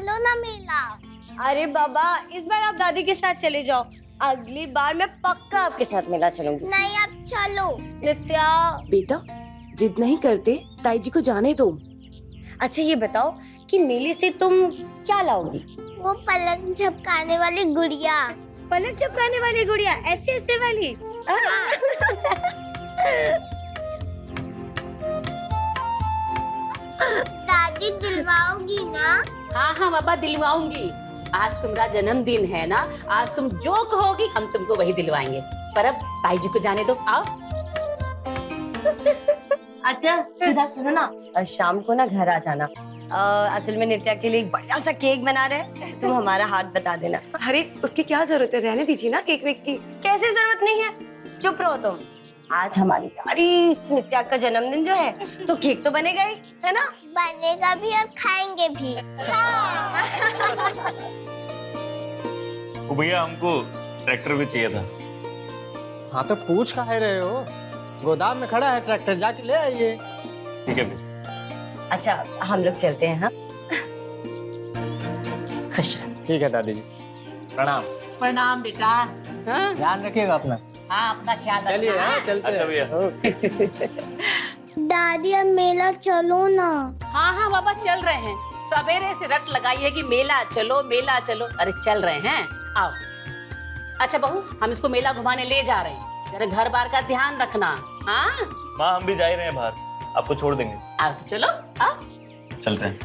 चलो ना मेला। अरे बाबा, इस बार आप दादी के साथ चले जाओ, अगली बार मैं पक्का आपके साथ मेला चलूंगी। नहीं अब चलो। नित्या। बेटा जिद नहीं करते, ताई जी को जाने दो। अच्छा ये बताओ कि मेले से तुम क्या लाओगी? वो पलंग झपकाने वाली गुड़िया। पलक चिपकाने वाली गुड़िया, ऐसे ऐसे वाली? दादी दिलवाओगी ना? हाँ हाँ बाबा दिलवाऊंगी। आज तुम्हारा जन्मदिन है ना, आज तुम जो कहोगी हम तुमको वही दिलवाएंगे। पर अब ताई जी को जाने दो, आओ। अच्छा सीधा सुनो ना, शाम को ना घर आ जाना। असल में नित्या के लिए एक बढ़िया सा केक बना रहे हैं, तुम हमारा हाथ बता देना। अरे उसकी क्या जरूरत है, रहने दीजिए ना केक वेक की। कैसे जरूरत नहीं है, चुप रहो तुम। आज हमारी प्यारी नित्या का जन्मदिन जो है, तो केक तो बनेगा ही, है ना? बनेगा भी और खाएंगे भी। ओ भैया, हमको ट्रैक्टर भी चाहिए था। हाँ तो पूछ काहे रहे हो, गोदाम में खड़ा है ट्रैक्टर, जाके ले आइए। ठीक है भैया। अच्छा हम लोग चलते हैं। हाँ खुश रहो। ठीक है दादी जी, प्रणाम। प्रणाम बेटा। हाँ ध्यान रखिएगा अपना। हाँ अपना ख्याल चलिए रखना। हाँ, चलते अच्छा हैं। भैया। ओके। दादी अब मेला चलो ना। हाँ हाँ बाबा चल रहे हैं। सवेरे से रट लगाई है कि मेला चलो मेला चलो। अरे चल रहे हैं, आओ। अच्छा बहू, हम इसको मेला घुमाने ले जा रहे हैं, जरा घर बार का ध्यान रखना। हाँ माँ हम भी जा ही रहे हैं बाहर, आपको छोड़ देंगे। आओ तो चलो, आओ। चलते हैं।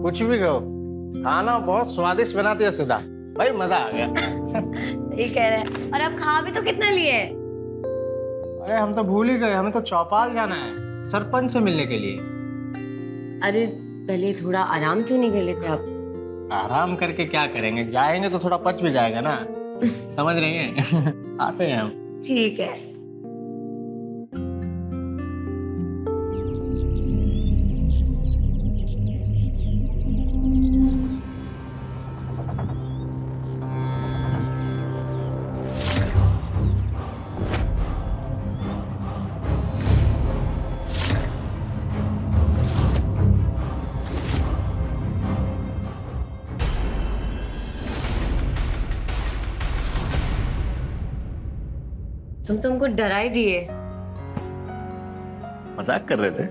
कुछ भी कहो, खाना बहुत स्वादिष्ट बनाती है सुधा, भाई मजा आ गया। सही कह रहे हैं। और आप खा भी तो कितना लिए? अरे हम तो भूल ही गए, हमें तो चौपाल जाना है सरपंच से मिलने के लिए। अरे पहले थोड़ा आराम क्यों नहीं कर लेते आप? आराम करके क्या करेंगे, जाएंगे तो थोड़ा पच भी जाएगा ना। समझ रही हैं? आते हैं हम। ठीक है। तुमको डरा ही दिए। मजाक कर रहे थे।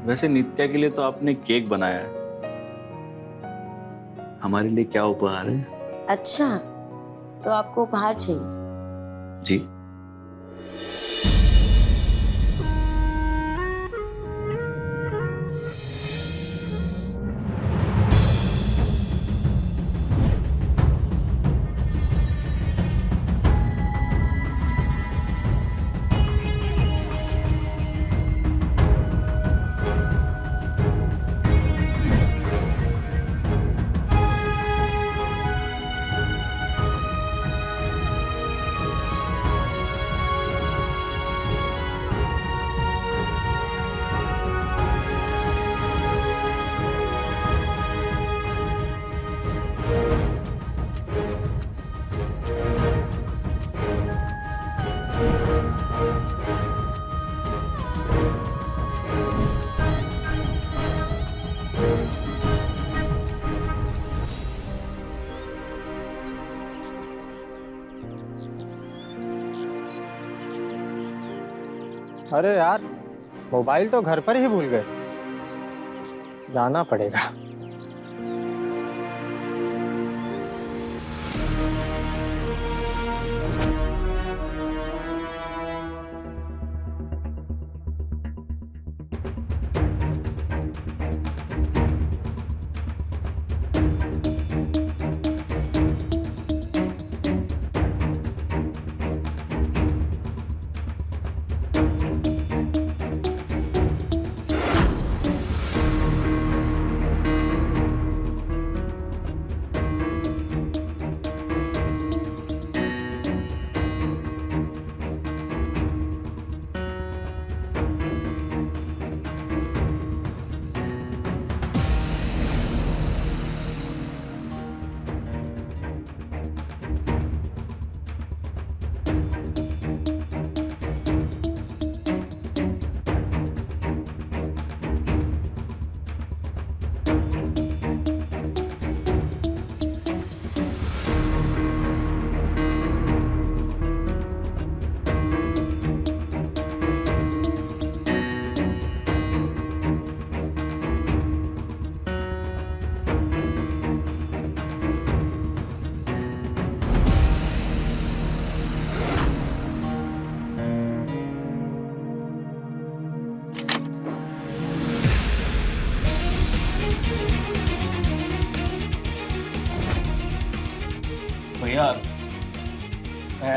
वैसे नित्या के लिए तो आपने केक बनाया है, हमारे लिए क्या उपहार है? अच्छा तो आपको उपहार चाहिए? जी। अरे यार, मोबाइल तो घर पर ही भूल गए, जाना पड़ेगा।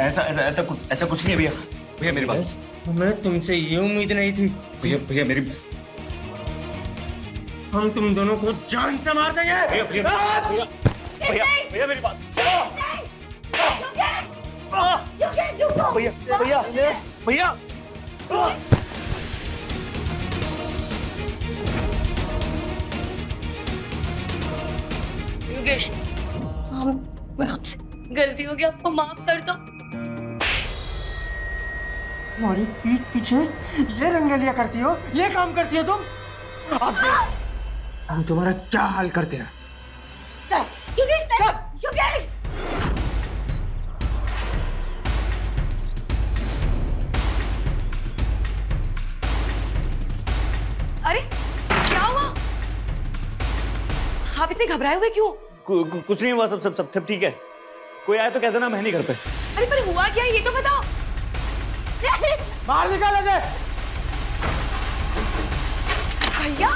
ऐसा कुछ नहीं है भैया। भैया मेरी बात, हमें तुमसे ये उम्मीद नहीं थी। भैया मेरी, हम तुम दोनों को जान से मार देंगे। भैया भैया भैया भैया मेरी बात, भैया भैया भैया योगेश, हमसे गलती हो गई, आपको माफ कर दो। हमारी पीठ पीछे ये रंगरलिया करती हो, ये काम करती हो तुम। अब हम तुम्हारा क्या हाल करते हैं। योगेश, योगेश! अरे क्या हुआ? आप इतने घबराए हुए क्यों? कुछ नहीं हुआ, सब ठीक है। कोई आया तो कह देना मैं नहीं घर पे। अरे पर हुआ क्या ये तो बताओ। बाहर निकाल दे। भैया,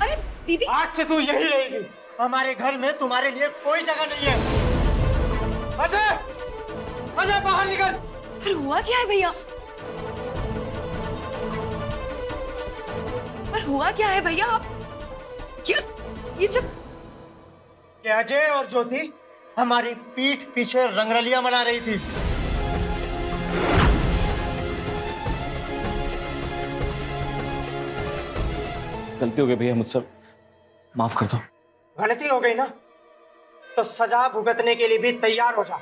अरे दीदी, आज से तू यही रहेगी। हमारे घर में तुम्हारे लिए कोई जगह नहीं है। अजय, अजय बाहर निकल। पर हुआ क्या है भैया? पर हुआ क्या है भैया? आप क्या ये सब? ये अजय और ज्योति हमारी पीठ पीछे रंगरलियां मना रही थी। गलती हो गई भैया मुझसे, माफ कर दो। गलती हो गई ना तो सजा भुगतने के लिए भी तैयार हो जा।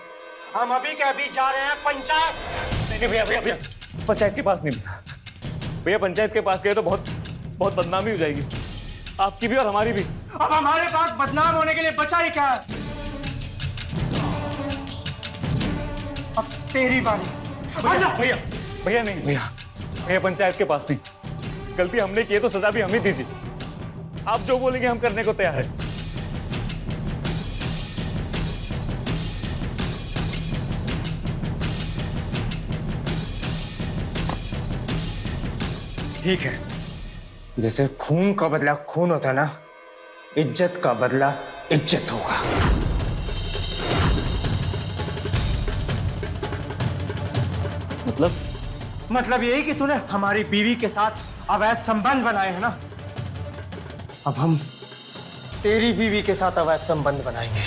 हम अभी के अभी जा रहे हैं पंचायत। नहीं भैया भैया भैया, पंचायत के पास नहीं भैया। पंचायत के पास गए तो बहुत बदनामी हो जाएगी, आपकी भी और हमारी भी। अब हमारे पास बदनाम होने के लिए बचा ही क्या है। अब तेरी बारी। भैया भैया भैया नहीं भैया पंचायत के पास नहीं। गलती हमने की है तो सजा भी हम ही दीजिए। आप जो बोलेंगे हम करने को तैयार है। ठीक है, जैसे खून का बदला खून होता ना, इज्जत का बदला इज्जत होगा। मतलब यही कि तूने हमारी बीवी के साथ अवैध संबंध बनाए हैं ना। अब हम तेरी बीवी के साथ अवैध संबंध बनाएंगे।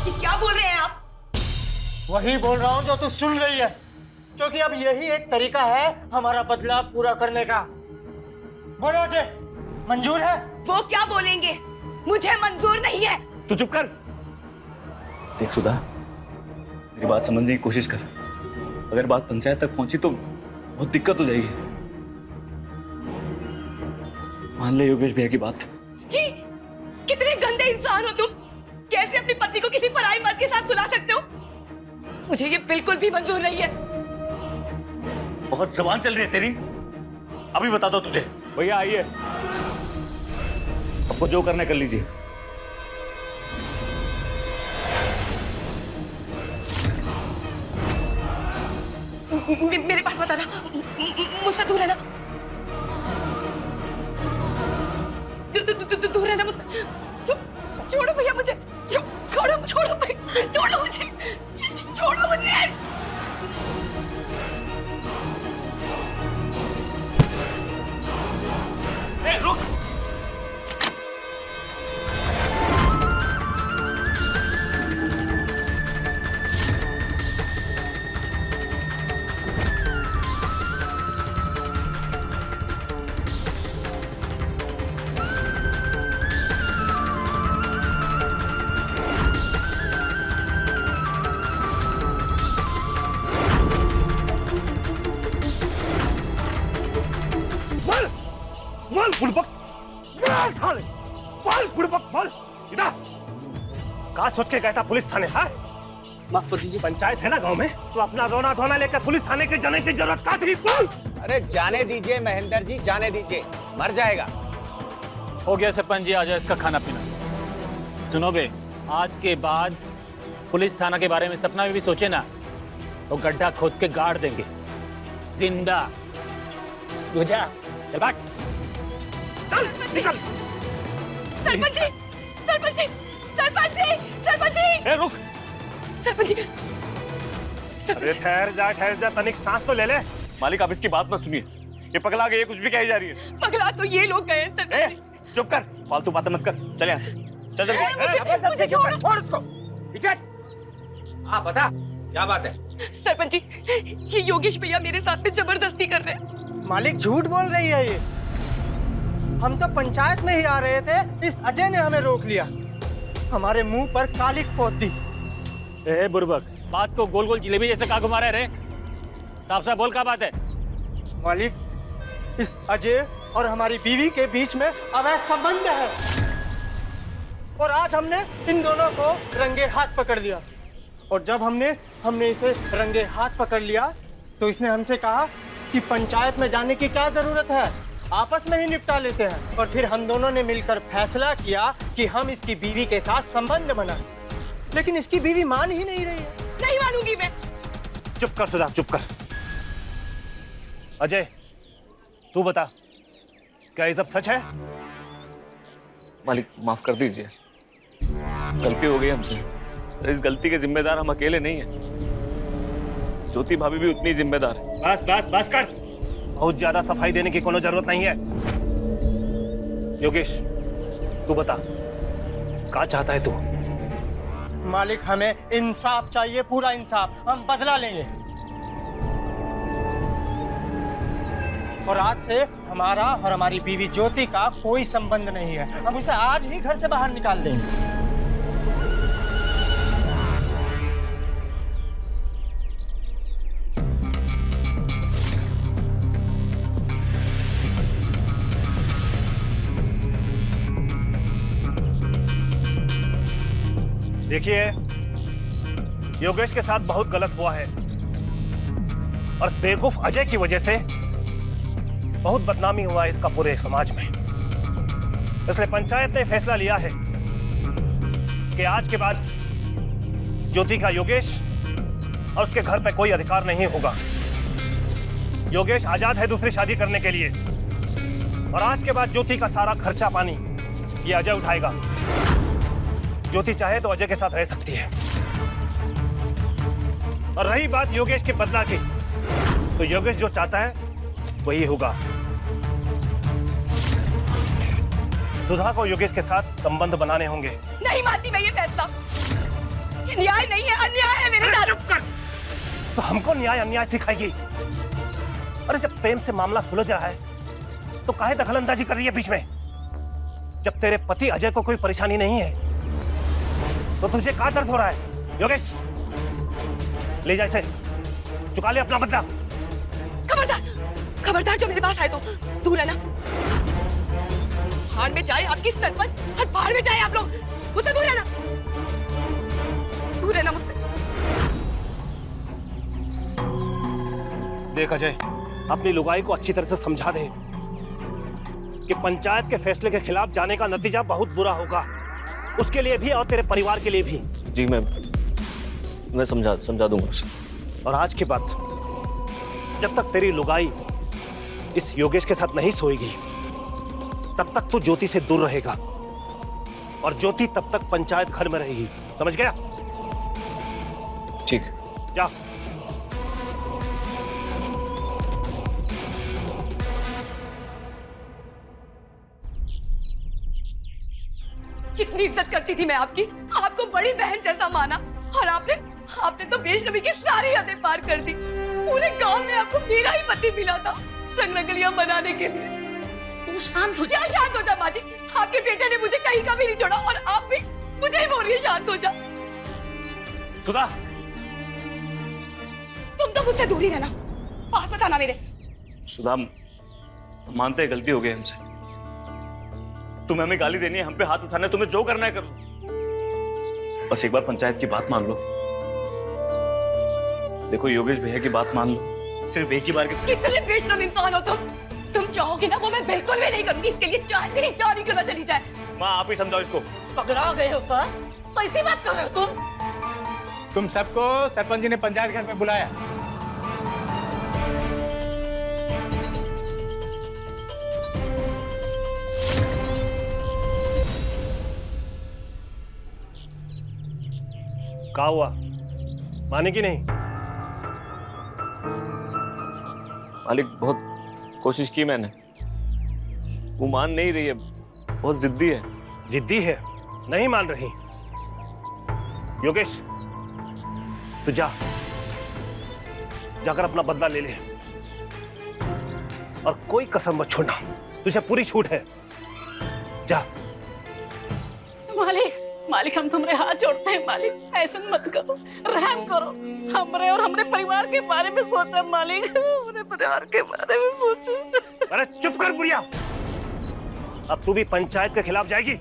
ये क्या बोल रहे हैं आप? वही बोल रहा हूं जो तू सुन रही है, क्योंकि अब यही एक तरीका है हमारा बदला पूरा करने का। बोलो अजय, मंजूर है? वो क्या बोलेंगे? मुझे मंजूर नहीं है। तू चुप कर। देख सुधा, मेरी बात समझने की कोशिश कर। अगर बात पंचायत तक पहुंची तो बहुत दिक्कत हो जाएगी। मान ले योगेश भैया की बात। जी, कितने गंदे इंसान हो तुम। कैसे अपनी पत्नी को किसी पराई मर्द के साथ सुला सकते हो? मुझे ये बिल्कुल भी मंजूर नहीं है। बहुत जबान चल रही है तेरी। अभी बता दो तुझे। भैया आइए, आपको जो करना है कर लीजिए। मेरे पास मत आना, मुझसे दूर रहना। दूर रहना मुझसे। छोड़ो भैया मुझे। छोड़ो भैया, छोड़ो मुझे, छोड़ो मुझे। रुक। माल बुड़बक, माल साले, माल बुड़बक, माल इधर। कहाँ सोच के गया था पुलिस थाने? हाँ, माफ कर दीजिए। पंचायत है ना गांव में, तो अपना रोना धोना लेकर पुलिस थाने के जाने की जरूरत क्या थी? बोल। अरे जाने दीजिए महेंद्र जी, जाने दीजिए, मर जाएगा। हो गया सरपंच जी, आ जाए इसका खाना पीना। सुनो बे, आज के बाद पुलिस थाना के बारे में सपना में भी सोचे ना तो गड्ढा खोद के गाड़ देंगे जिंदा। तू जा, चल भाग। चल, निकल। सरपंच जी, सरपंच जी, सरपंच जी, सरपंच जी, ए रुक। सरपंच जी, अरे ठहर जा, तनिक सांस तो ले ले। मालिक आप इसकी बात मत सुनिए, ये पगला गई है, कुछ भी कही जा रही है। पगला तो ये लोग गए हैं, सरपंच जी। चुप कर, फालतू बातें मत कर, चल यहाँ से, चल चल। मुझे छोड़ो। छोड़ उसको। पीछे। हाँ बता, क्या बात है? सरपंच जी, ये योगेश भैया मेरे साथ में जबरदस्ती कर रहे हैं। मालिक झूठ बोल रही है ये। हम तो पंचायत में ही आ रहे थे, इस अजय ने हमें रोक लिया, हमारे मुंह पर कालिक पोत दी। ए बुर्बक, बात को गोल गोल जिलेबी जैसे का घुमा रहे रे? साफ साफ बोल, क्या बात है? मालिक, इस अजय और हमारी बीवी के बीच में अवैध संबंध है, और आज हमने इन दोनों को रंगे हाथ पकड़ लिया। और जब हमने इसे रंगे हाथ पकड़ लिया तो इसने हमसे कहा कि पंचायत में जाने की क्या जरूरत है, आपस में ही निपटा लेते हैं। और फिर हम दोनों ने मिलकर फैसला किया कि हम इसकी बीवी के साथ संबंध बनाएं, लेकिन इसकी बीवी मान ही नहीं रही है। नहीं मानूंगी मैं। चुप कर सुधा, चुप कर। अजय, तू बता, क्या ये सब सच है? मालिक माफ कर दीजिए, गलती हो गई हमसे। इस गलती के जिम्मेदार हम अकेले नहीं हैं, ज्योति भाभी भी उतनी जिम्मेदार है। बस बस बस कर, बहुत ज्यादा सफाई देने की कोनो जरूरत नहीं है। योगेश, तू बता, क्या चाहता है तू? मालिक, हमें इंसाफ चाहिए, पूरा इंसाफ, हम बदला लेंगे। और आज से हमारा और हमारी बीवी ज्योति का कोई संबंध नहीं है, हम उसे आज ही घर से बाहर निकाल देंगे। देखिए, योगेश के साथ बहुत गलत हुआ है और बेवकूफ अजय की वजह से बहुत बदनामी हुआ है इसका पूरे समाज में। इसलिए पंचायत ने फैसला लिया है कि आज के बाद ज्योति का योगेश और उसके घर पे कोई अधिकार नहीं होगा। योगेश आजाद है दूसरी शादी करने के लिए, और आज के बाद ज्योति का सारा खर्चा पानी ये अजय उठाएगा। ज्योति चाहे तो अजय के साथ रह सकती है। और रही बात योगेश के बदला की, तो योगेश जो चाहता है वही होगा। सुधा को योगेश के साथ संबंध बनाने होंगे। नहीं मानती मैं ये फैसला, ये न्याय नहीं है, अन्याय है मेरे साथ। चुप कर, तो हमको न्याय अन्याय सिखाएगी? अरे जब प्रेम से मामला सुलझ रहा है तो काहे दखलंदाजी कर रही है बीच में? जब तेरे पति अजय को कोई परेशानी नहीं है तो तुझे क्या दर्द हो रहा है? योगेश, ले जा इसे, चुका ले अपना बदला। खबरदार, खबरदार, जो मेरे पास आए तो दूर है ना। भाड़ में जाए आपकी सरपंच, और भाड़ में जाए आप लोग, मुझसे दूर है ना, दूर है ना मुझसे। देख अजय, अपनी लुगाई को अच्छी तरह से समझा दे कि पंचायत के फैसले के खिलाफ जाने का नतीजा बहुत बुरा होगा, उसके लिए भी और तेरे परिवार के लिए भी। जी मैं समझा दूंगा उसे। और आज के बाद जब तक तेरी लुगाई इस योगेश के साथ नहीं सोएगी तब तक तू ज्योति से दूर रहेगा, और ज्योति तब तक पंचायत घर में रहेगी, समझ गया? ठीक, जा। कितनी इज्जत करती थी मैं आपकी, आपको बड़ी बहन जैसा माना, और आपने तो बेशरमी की सारी हदें पार कर दी। पूरे गांव में आपको मेरा ही पति मिला था रंग रंगलियां बनाने के लिए। तू शांत हो जा। क्या शांत हो जा माँ जी? आपके बेटे ने मुझे कहीं का भी नहीं छोड़ा, और आप भी मुझे ही बोल रही है शांत हो जा। सुधा, तुम तो मुझसे दूर ही रहना, पास मत आना मेरे। सुधा, मानते हैं गलती हो गई हमसे। तुम्हें हमें गाली देनी है, हम पे हाथ उठाना है, तुम्हें जो करना है करो। बस एक बार पंचायत की बात मान लो। देखो योगेश भैया की बात मान लो, सिर्फ एक ही बार की। कितने बेशरम इंसान हो तुम चाहोगे ना वो मैं बिल्कुल भी नहीं करूंगी, इसके लिए चाहे मेरी जान ही क्यों ना चली जाए। माँ आप ही समझाओ इसको। पकड़ा गए हो का? कैसी बात कर रहे हो तुम सबको सरपंच जी ने पंचायत घर में बुलाया। क्या हुआ? माने कि नहीं? मालिक बहुत कोशिश की मैंने, वो मान नहीं रही है, बहुत जिद्दी है। जिद्दी है, नहीं मान रही। योगेश, तू जा, जाकर अपना बदला ले ले और कोई कसम मत छोड़ना, तुझे पूरी छूट है। जा। मालिक, मालिक हम तुम्हारे हाथ जोड़ते हैं मालिक, ऐसा मत करो, रहम करो, हमरे और हमरे परिवार के बारे में सोचो मालिक, हमरे परिवार के बारे में सोचो। अरे चुप कर बुढ़िया, अब तू भी पंचायत के खिलाफ जाएगी?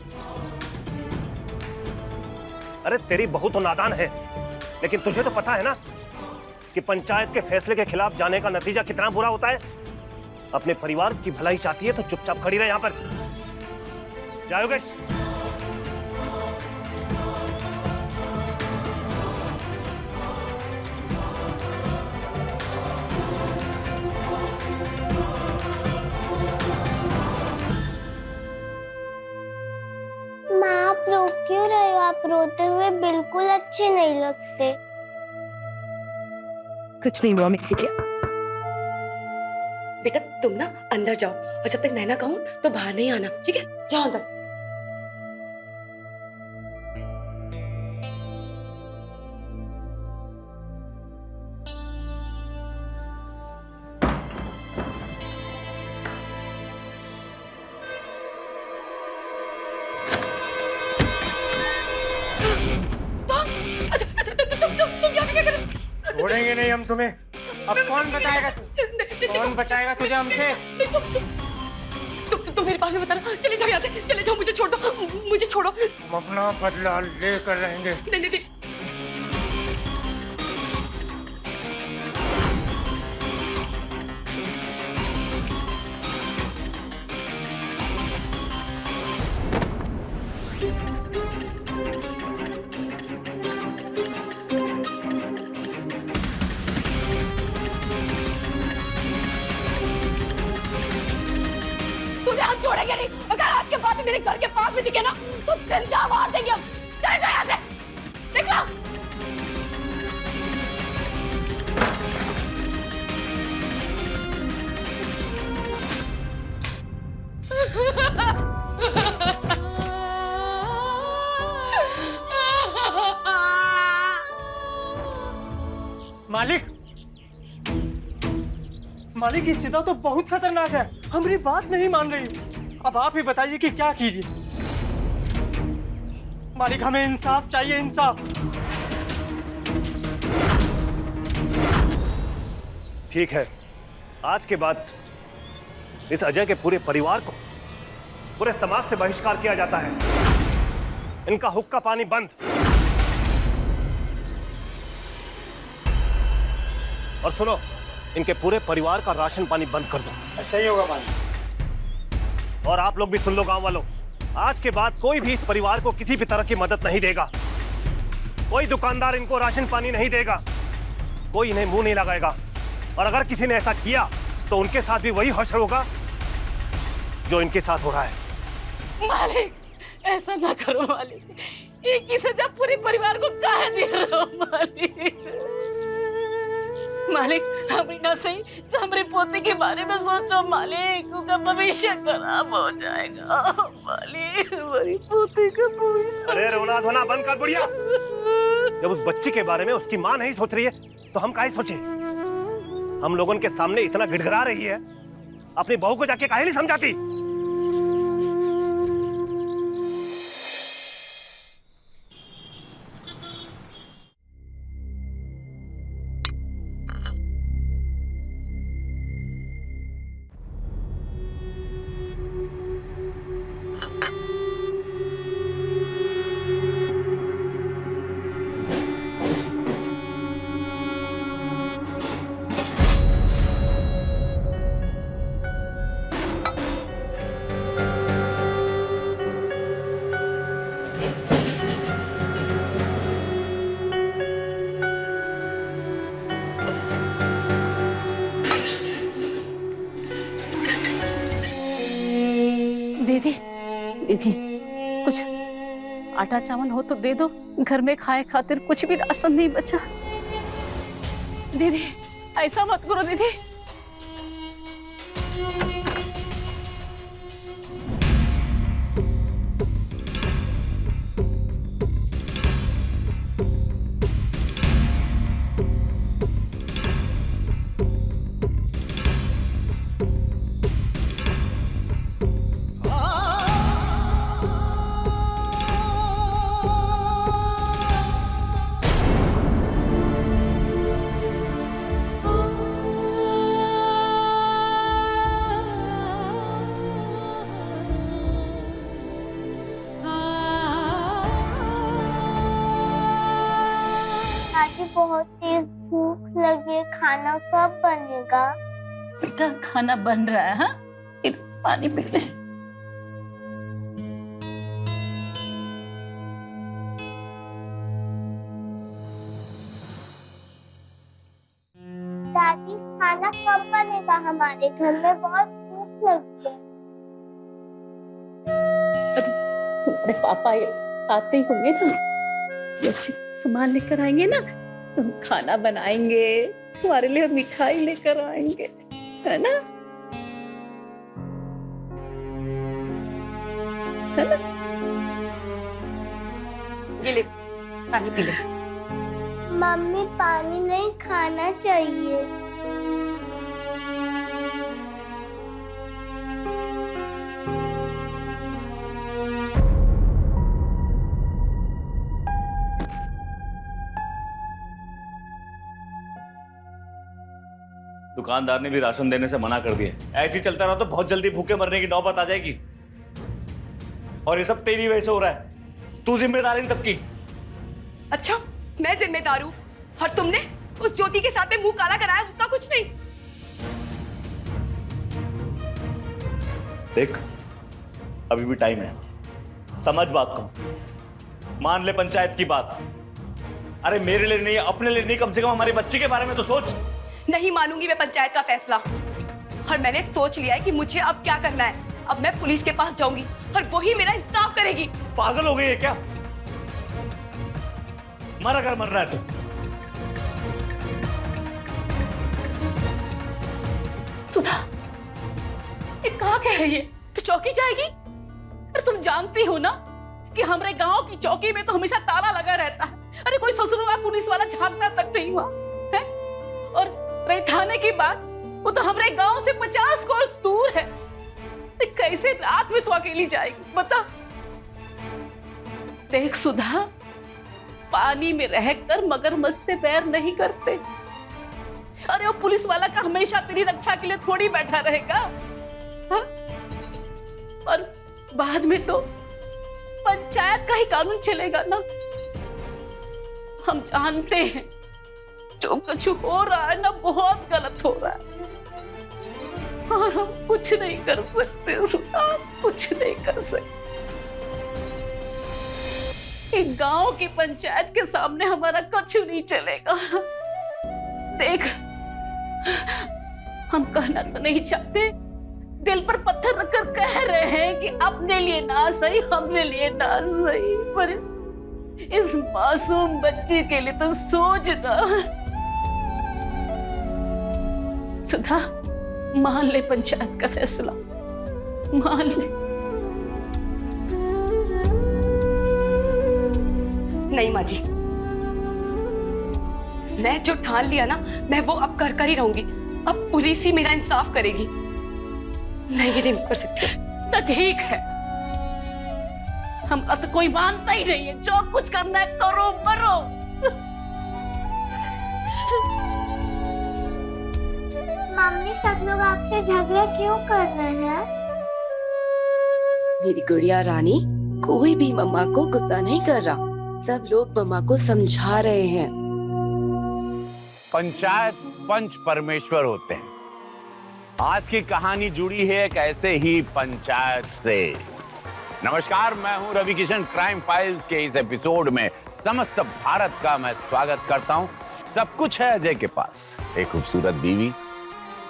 अरे तेरी बहू तो नादान है, लेकिन तुझे तो पता है ना कि पंचायत के फैसले के खिलाफ जाने का नतीजा कितना बुरा होता है। अपने परिवार की भलाई चाहती है तो चुपचाप खड़ी रहे यहां पर। जा योगेश। माँ आप रो क्यों रहे हो? आप रोते हुए बिल्कुल अच्छे नहीं लगते। कुछ नहीं हुआ मेरी बिटिया। बेटा तुम ना अंदर जाओ और जब तक मैं ना कहूं तो बाहर नहीं आना, ठीक है? जाओ अंदर। तुम यहाँ पे क्या कर रहे हो? छोड़ेंगे नहीं हम तुम्हें। अब कौन बचाएगा कौन बचाएगा तुझे हमसे? तुम मेरे पास में बता रहा। चले जाओ यहाँ से, चले जाओ, मुझे छोड़ दो, मुझे छोड़ो। हम अपना बदला लेकर रहेंगे। नहीं नहीं नहीं। तुझे हम छोड़ेंगे नहीं। अगर आपके पास मेरे घर के पास में दिखे ना तो जिंदा मार देंगे हम। चले जाओ यहाँ से, निकलो। मालिक, मालिक ये सीधा तो बहुत खतरनाक है, हमारी बात नहीं मान रही। अब आप ही बताइए कि क्या कीजिए। मालिक हमें इंसाफ चाहिए, इंसाफ। ठीक है, आज के बाद इस अजय के पूरे परिवार को पूरे समाज से बहिष्कार किया जाता है। इनका हुक्का पानी बंद। और सुनो, इनके पूरे परिवार का राशन पानी बंद कर दो। अच्छा ही होगा पानी। और आप लोग भी सुन लो गांव वालों, आज के बाद कोई भी इस परिवार को किसी भी तरह की मदद नहीं देगा। कोई दुकानदार इनको राशन पानी नहीं देगा, कोई इन्हें मुंह नहीं लगाएगा। और अगर किसी ने ऐसा किया तो उनके साथ भी वही हश्र होगा जो इनके साथ हो रहा है। मालिक ऐसा ना करो मालिक, एक ही सजा पूरे परिवार को काहे दे रहे हो मालिक? मालिक हमें ना सही तो हमारे पोते के बारे में सोचो मालिक, उनका भविष्य खराब हो जाएगा मालिक, हमारी पोते का भविष्य। अरे रोना धोना बंद कर बुढ़िया। जब उस बच्ची के बारे में उसकी माँ नहीं सोच रही है तो हम काहे सोचे? हम लोगों के सामने इतना गिड़गिड़ा रही है, अपनी बहू को जाके काहे नहीं समझाती? दीदी, दीदी आटा चावल हो तो दे दो, घर में खाए खातिर कुछ भी राशन नहीं बचा। दीदी ऐसा मत करो दीदी। दादी बहुत तेज भूख लगी है, खाना कब बनेगा? बेटा खाना बन रहा है। हाँ, पानी पी ले। दादी खाना कब बनेगा? हमारे घर में बहुत भूख लगी है। तुम्हारे पापा आते ही होंगे ना, जैसे सामान लेकर आएंगे ना, तुम खाना बनाएंगे, तुम्हारे लिए मिठाई लेकर आएंगे, है ना? है ना? ये ले पानी पी ले। मम्मी पानी नहीं खाना चाहिए। दुकानदार ने भी राशन देने से मना कर दिया। ऐसे ही चलता रहा तो बहुत जल्दी भूखे मरने की नौबत आ जाएगी। और ये सब तेरी वजह से हो रहा है। तू जिम्मेदार है इन सबकी। अच्छा मैं जिम्मेदार हूँ और तुमने उस ज्योति के साथ में मुंह काला कराया, उसका कुछ नहीं। देख अभी भी टाइम है, समझ बात को, मान ले पंचायत की बात। अरे मेरे लिए नहीं, अपने लिए नहीं, कम से कम हमारे बच्चे के बारे में तो सोच। नहीं मानूंगी मैं पंचायत का फैसला, और मैंने सोच लिया है कि मुझे अब क्या करना है। अब मैं पुलिस के पास जाऊंगी और वही मेरा इंसाफ करेगी। पागल हो गई है क्या? मर अगर मर रहा है तो। सुधा ये कहाँ कह रही है? तो चौकी जाएगी? अरे तुम जानती हो ना कि हमारे गांव की चौकी में तो हमेशा ताला लगा रहता है। अरे कोई ससुरवाला पुलिस वाला झांकना तक नहीं हुआ है। और रही थाने की बात, वो तो हमारे गांव से 50 कोस दूर है। कैसे रात में तो अकेली जाएगी बता? देख सुधा, पानी में रहकर मगरमच्छ से पैर नहीं करते। अरे वो पुलिस वाला का हमेशा तेरी रक्षा के लिए थोड़ी बैठा रहेगा। हा? और बाद में तो पंचायत का ही कानून चलेगा ना। हम जानते हैं जो कुछ हो रहा है ना बहुत गलत हो रहा है, और हम कुछ नहीं कर सकते सुधा, कुछ नहीं कर सकते। एक गांव की पंचायत के सामने हमारा कुछ नहीं चलेगा। देख हम कहना तो नहीं चाहते, दिल पर पत्थर रखकर कह रहे हैं कि अपने लिए ना सही, अपने लिए ना सही, पर इस मासूम बच्चे के लिए तो सोचना। सुधा मान ले पंचायत का फैसला, मान ले। नहीं माँ जी, मैं जो ठान लिया ना मैं वो अब कर कर ही रहूंगी। अब पुलिस ही मेरा इंसाफ करेगी। नहीं ये नहीं कर सकती। तो ठीक है, हम तो कोई मानता ही नहीं है। जो कुछ करना है करो, मरो। मम्मी सब लोग आपसे झगड़ा क्यों कर रहे हैं? मेरी गुड़िया रानी, कोई भी मम्मा को गुस्सा नहीं कर रहा। सब लोग मम्मा को समझा रहे हैं। पंचायत पंच परमेश्वर होते हैं। आज की कहानी जुड़ी है एक ऐसे ही पंचायत से। नमस्कार, मैं हूं रवि किशन। क्राइम फाइल्स के इस एपिसोड में समस्त भारत का मैं स्वागत करता हूं। सब कुछ है अजय के पास, एक खूबसूरत बीवी,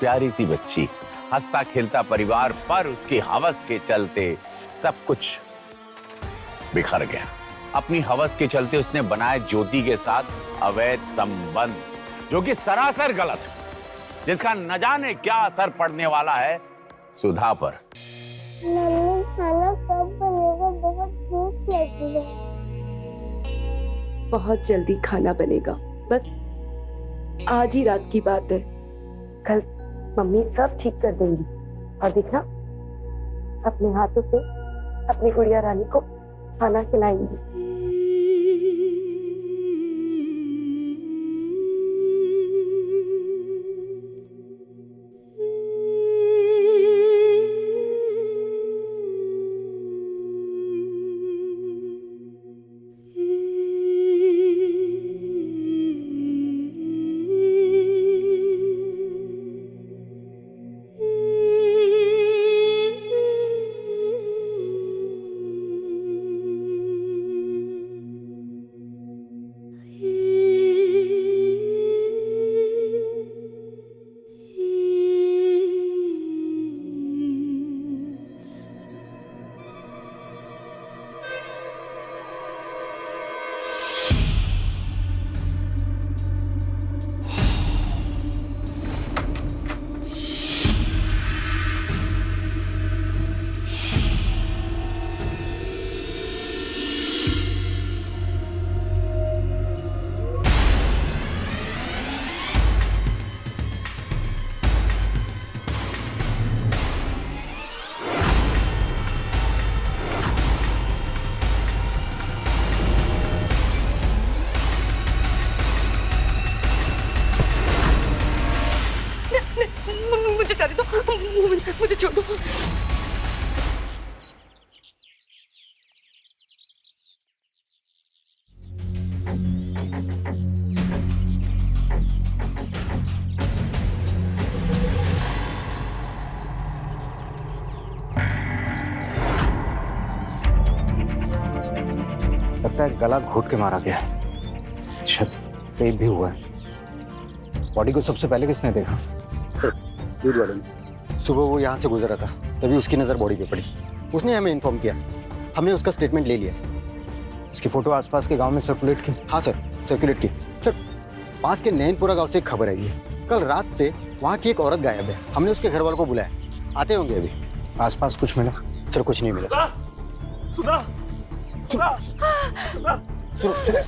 प्यारी सी बच्ची, हंसता खेलता परिवार, पर उसकी हवस के चलते सब कुछ बिखर गया। अपनी हवस के चलते उसने बनाया ज्योति के साथ अवैध संबंध, जो कि सरासर गलत है, जिसका न जाने क्या असर पड़ने वाला है सुधा पर। मम्मी खाना कब बनेगा? बहुत भूख लगी है। बहुत जल्दी खाना बनेगा, बस आज ही रात की बात है। कल मम्मी सब ठीक कर देंगी और देखना अपने हाथों से अपनी गुड़िया रानी को खाना खिलाएंगी। मुझे जाने दो, मुझे छोड़ दो। लगता है गला घोट के मारा गया है, शायद रेप भी हुआ है। बॉडी को सबसे पहले किसने देखा? सर, दूध वाले ने। सुबह वो यहाँ से गुजरा था, तभी उसकी नज़र बॉडी पे पड़ी। उसने हमें इन्फॉर्म किया, हमने उसका स्टेटमेंट ले लिया। इसकी फोटो आसपास के गांव में सर्कुलेट की। हाँ सर, सर्कुलेट की। सर, पास के नैनपुरा गांव से एक खबर आई है, कल रात से वहाँ की एक औरत गायब है। हमने उसके घर वालों को बुलाया, आते होंगे अभी। आसपास कुछ मिला? सर, कुछ नहीं मिला। सुधा, सुधा, सुधा, सुधा,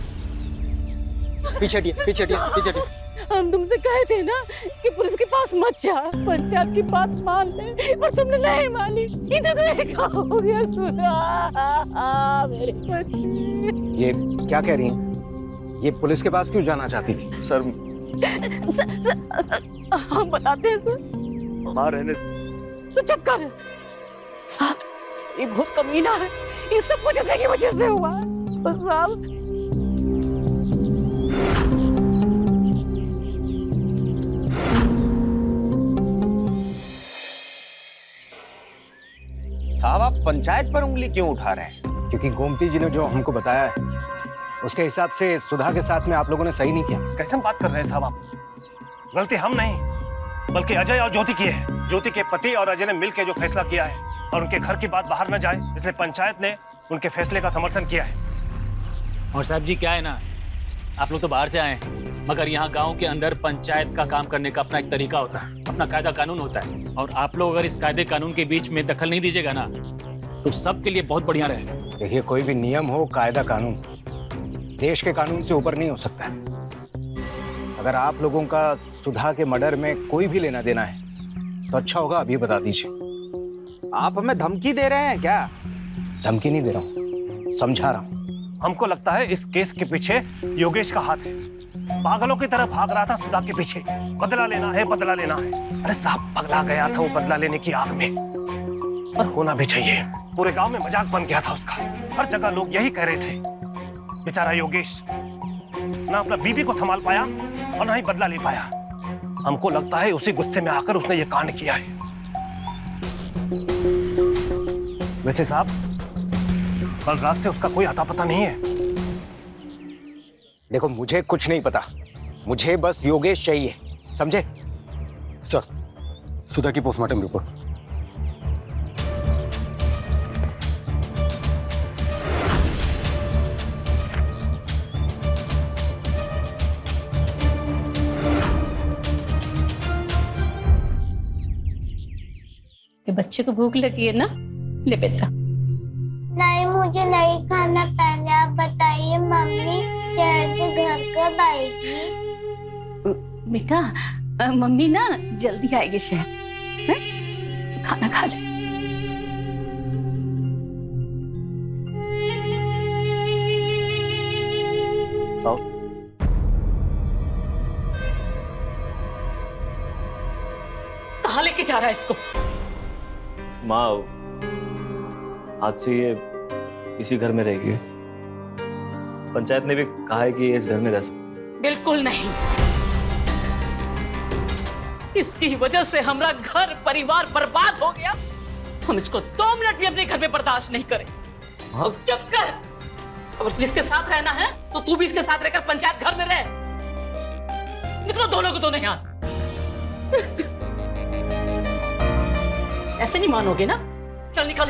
पीछे हटिए, पीछे हटिए, पीछे हटिए। हम तुमसे कहे थे ना कि पुलिस के पास मत जा, पंचायत की बात मान ले, और तुमने नहीं मानी। इधर देखा हो गया सुधा, मेरे बच्चे। ये क्या कह रही हैं? ये पुलिस के पास क्यों जाना चाहती थी? सर, हम बताते हैं सर। मां रहने। तो चुप कर साहब, ये बहुत कमीना है, ये सब कुछ इसी की वजह से हुआ है। तो साहब, साहब आप पंचायत पर उंगली क्यों उठा रहे हैं? क्योंकि गोमती जी ने जो हमको बताया है उसके हिसाब से सुधा के साथ में आप लोगों ने सही नहीं किया। कैसे बात कर रहे हैं साहब आप? गलती हम नहीं, बल्कि अजय और ज्योति की है। ज्योति के पति और अजय ने मिलकर जो फैसला किया है, और उनके घर की बात बाहर न जाए, इसलिए पंचायत ने उनके फैसले का समर्थन किया है। और साहब जी क्या है ना, आप लोग तो बाहर से आए हैं, मगर यहाँ गांव के अंदर पंचायत का काम करने का अपना एक तरीका होता है, अपना कायदा कानून होता है। और आप लोग अगर इस कायदे कानून के बीच में दखल नहीं दीजिएगा ना, तो सबके लिए बहुत बढ़िया रहेगा। देखिए, कोई भी नियम हो, कायदा कानून देश के कानून से ऊपर नहीं हो सकता है। अगर आप लोगों का सुधा के मर्डर में कोई भी लेना देना है तो अच्छा होगा अभी बता दीजिए। आप हमें धमकी दे रहे हैं क्या? धमकी नहीं दे रहा हूँ, समझा रहा हूँ। हमको लगता है इस केस के पीछे योगेश का हाथ है। पागलों की तरह भाग रहा था सुधा के पीछे, बदला लेना है, बदला लेना है। अरे साहब, पगला गया था वो बदला लेने की आग में, और होना भी चाहिए। पूरे गांव में मजाक बन गया था उसका, हर जगह लोग यही कह रहे थे। बेचारा योगेश ना अपना बीबी को संभाल पाया और ना ही बदला ले पाया। हमको लगता है उसी गुस्से में आकर उसने ये कांड किया है। वैसे साहब, कल रात से उसका कोई अता पता नहीं है। देखो, मुझे कुछ नहीं पता, मुझे बस योगेश चाहिए, समझे? सर, सुधा की पोस्टमार्टम रिपोर्ट। बच्चे को भूख लगी है ना, ले बेटा। नहीं, मुझे नहीं खाना। पहले आप बताइए मम्मी शहर से घर कब आएगी? बेटा मम्मी ना जल्दी आएगी शहर, हैं? खाना खा ले। आओ। कहाँ लेके जा रहा है इसको? माँ, आज से ये इसी घर में रहेगी। पंचायत ने भी कहा है कि ये इस घर में रह सकती। बिल्कुल नहीं। इसकी वजह से हमारा घर परिवार बर्बाद हो गया। हम इसको 2 मिनट भी अपने घर में बर्दाश्त नहीं करें। हाँ? चुप कर। अगर तुझे इसके साथ रहना है तो तू भी इसके साथ रहकर पंचायत घर में रह। निकलो दोनों को दोनों यहाँ से। ऐसे नहीं मानोगे ना? चल निकल,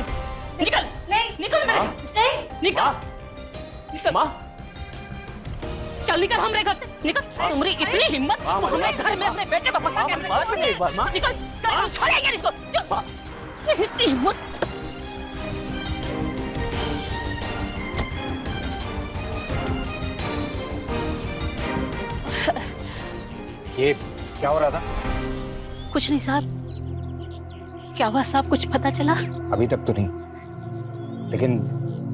निकल, नहीं, निकल मेरे घर से, नहीं, निकल, निकल, माँ, चल निकल हमारे घर से, निकल। तुम्हारी इतनी हिम्मत, तू हमारे घर में अपने बेटे को फंसा के निकल, छोड़ेगा इसको, चल, इतनी हिम्मत। ये क्या हो रहा था? कुछ नहीं साहब। क्या हुआ साहब, कुछ पता चला? अभी तक तो नहीं, लेकिन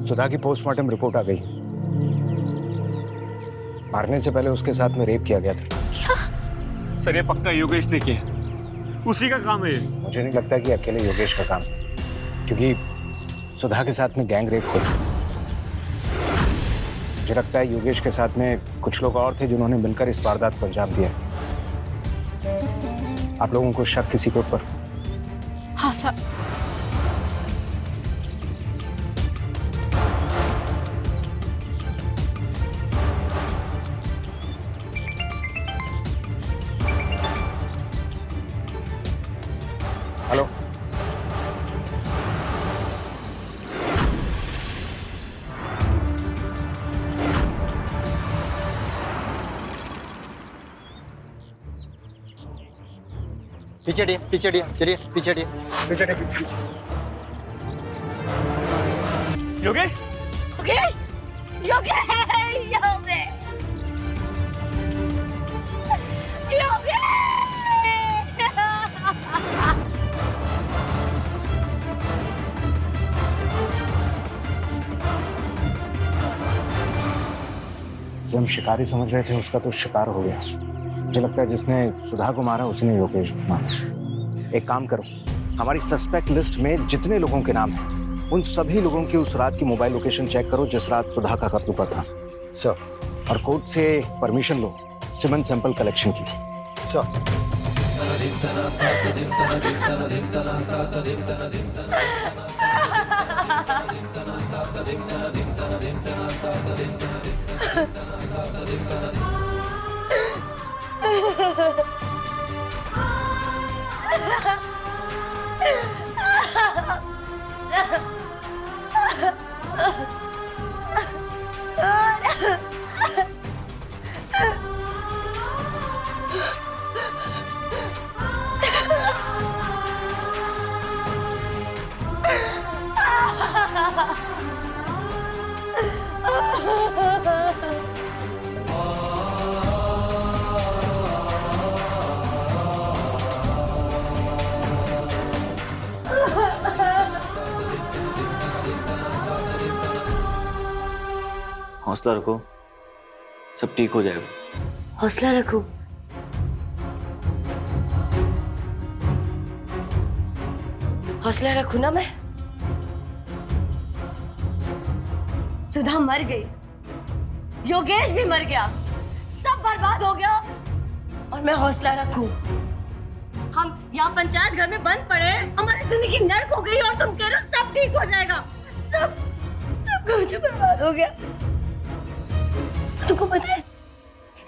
सुधा की पोस्टमार्टम रिपोर्ट आ गई। मारने से पहले उसके साथ में रेप किया गया था। क्या? सर ये पक्का योगेश ने किया, उसी का काम है ये। मुझे नहीं लगता कि अकेले योगेश का काम, क्योंकि सुधा के साथ में गैंग रेप हुआ। मुझे लगता है योगेश के साथ में कुछ लोग और थे जिन्होंने मिलकर इस वारदात को अंजाम दिया। आप लोगों को शक किसी के ऊपर? हाँ साहब। हेलो, पीछे हटिए, पीछे हटिए, चलिए पीछे हटिए, पीछे हटिए। योगेश, योगेश, योगेश, योगेश, जिसे हम शिकारी समझ रहे थे उसका तो शिकार हो गया। मुझे लगता है जिसने सुधा को मारा उसने योगेश को मारा। एक काम करो, हमारी सस्पेक्ट लिस्ट में जितने लोगों के नाम हैं उन सभी लोगों की उस रात की मोबाइल लोकेशन चेक करो जिस रात सुधा का कत्ल हुआ था सर, और कोर्ट से परमिशन लो सीमेंट सैंपल कलेक्शन की सर। हौसला रखो, सब ठीक हो जाएगा। हौसला रखो। हौसला रखू ना मैं। सुधा मर गई, योगेश भी मर गया, सब बर्बाद हो गया और मैं हौसला रखूं। हम यहाँ पंचायत घर में बंद पड़े, हमारी जिंदगी नर्क हो गई और तुम कह रहे हो सब ठीक हो जाएगा। सब कुछ बर्बाद हो गया। तुमको पता है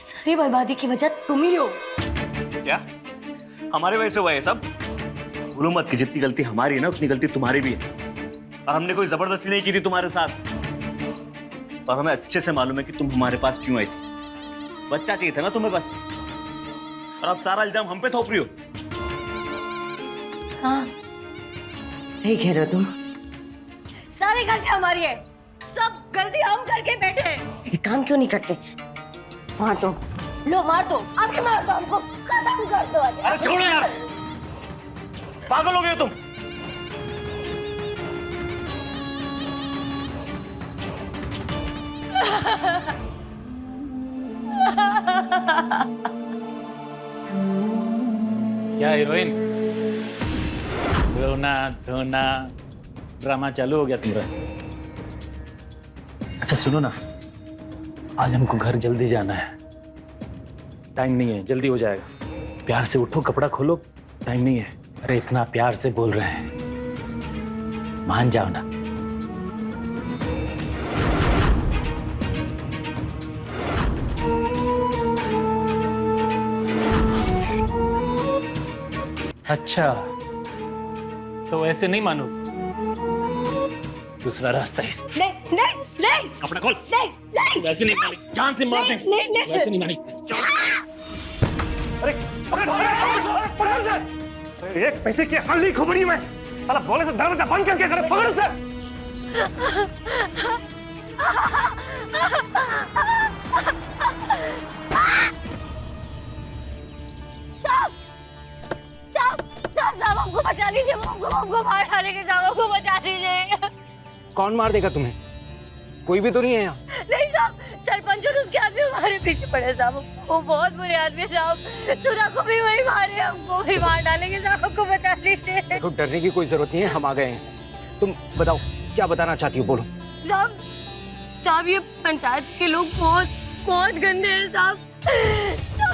सारी बर्बादी की वजह तुम ही हो। क्या हमारे वजह से हुआ है सब? भूलो मत कि जितनी गलती हमारी है ना उतनी गलती तुम्हारी भी है। और हमने कोई जबरदस्ती नहीं की थी तुम्हारे साथ, और हमें अच्छे से मालूम है कि तुम हमारे पास क्यों आई थी। बच्चा चाहिए था ना तुम्हें बस, और अब सारा इल्जाम हम पे थोप रही हो। हाँ, सही कह रहे हो तुम। सारी गलती हमारी है, सब गलती हम करके बैठे हैं। एक काम क्यों नहीं करते, मार दो। लो मार दो, आगे मार दो, हमको खत्म कर दो। अरे छोड़ो यार, पागल हो गए तुम। क्या हीरोइन, रोना धोना ड्रामा चालू हो गया तुम्हारा। अच्छा सुनो ना, आज हमको घर जल्दी जाना है, टाइम नहीं है, जल्दी हो जाएगा। प्यार से उठो, कपड़ा खोलो, टाइम नहीं है। अरे इतना प्यार से बोल रहे हैं, मान जाओ ना। अच्छा तो ऐसे नहीं मानो, दूसरा रास्ता ही। नहीं नहीं नहीं, कपड़ा खोल। नहीं नहीं, वैसे नहीं मानी, जान से मार देंगे। नहीं, नहीं, वैसे नहीं मानी। अरे पकड़ उसे। एक पैसे की अकल नहीं खोपड़ी में, साला बोले तो दरवाजा बंद करके करे। पकड़ उसे। साहब हमको बचा लीजिए, हमको मार डालेंगे, साहब हमको बचा लीजिए। कौन मार देगा तुम्हें? कोई भी तो नहीं है यहाँ। नहीं साहब, सरपंच और उसके आदमी हमारे पीछे पड़े साहब, वो बहुत बुरे आदमी साहब, सुधा को भी वही मारे, हमको भी मार डालेंगे साहब, हमको बचा लीजिए। देखो डरने की कोई जरूरत नहीं है, हम आ गए हैं। तुम बताओ क्या बताना चाहती हो, बोलो। साहब ये पंचायत के लोग बहुत गंदे हैं साहब।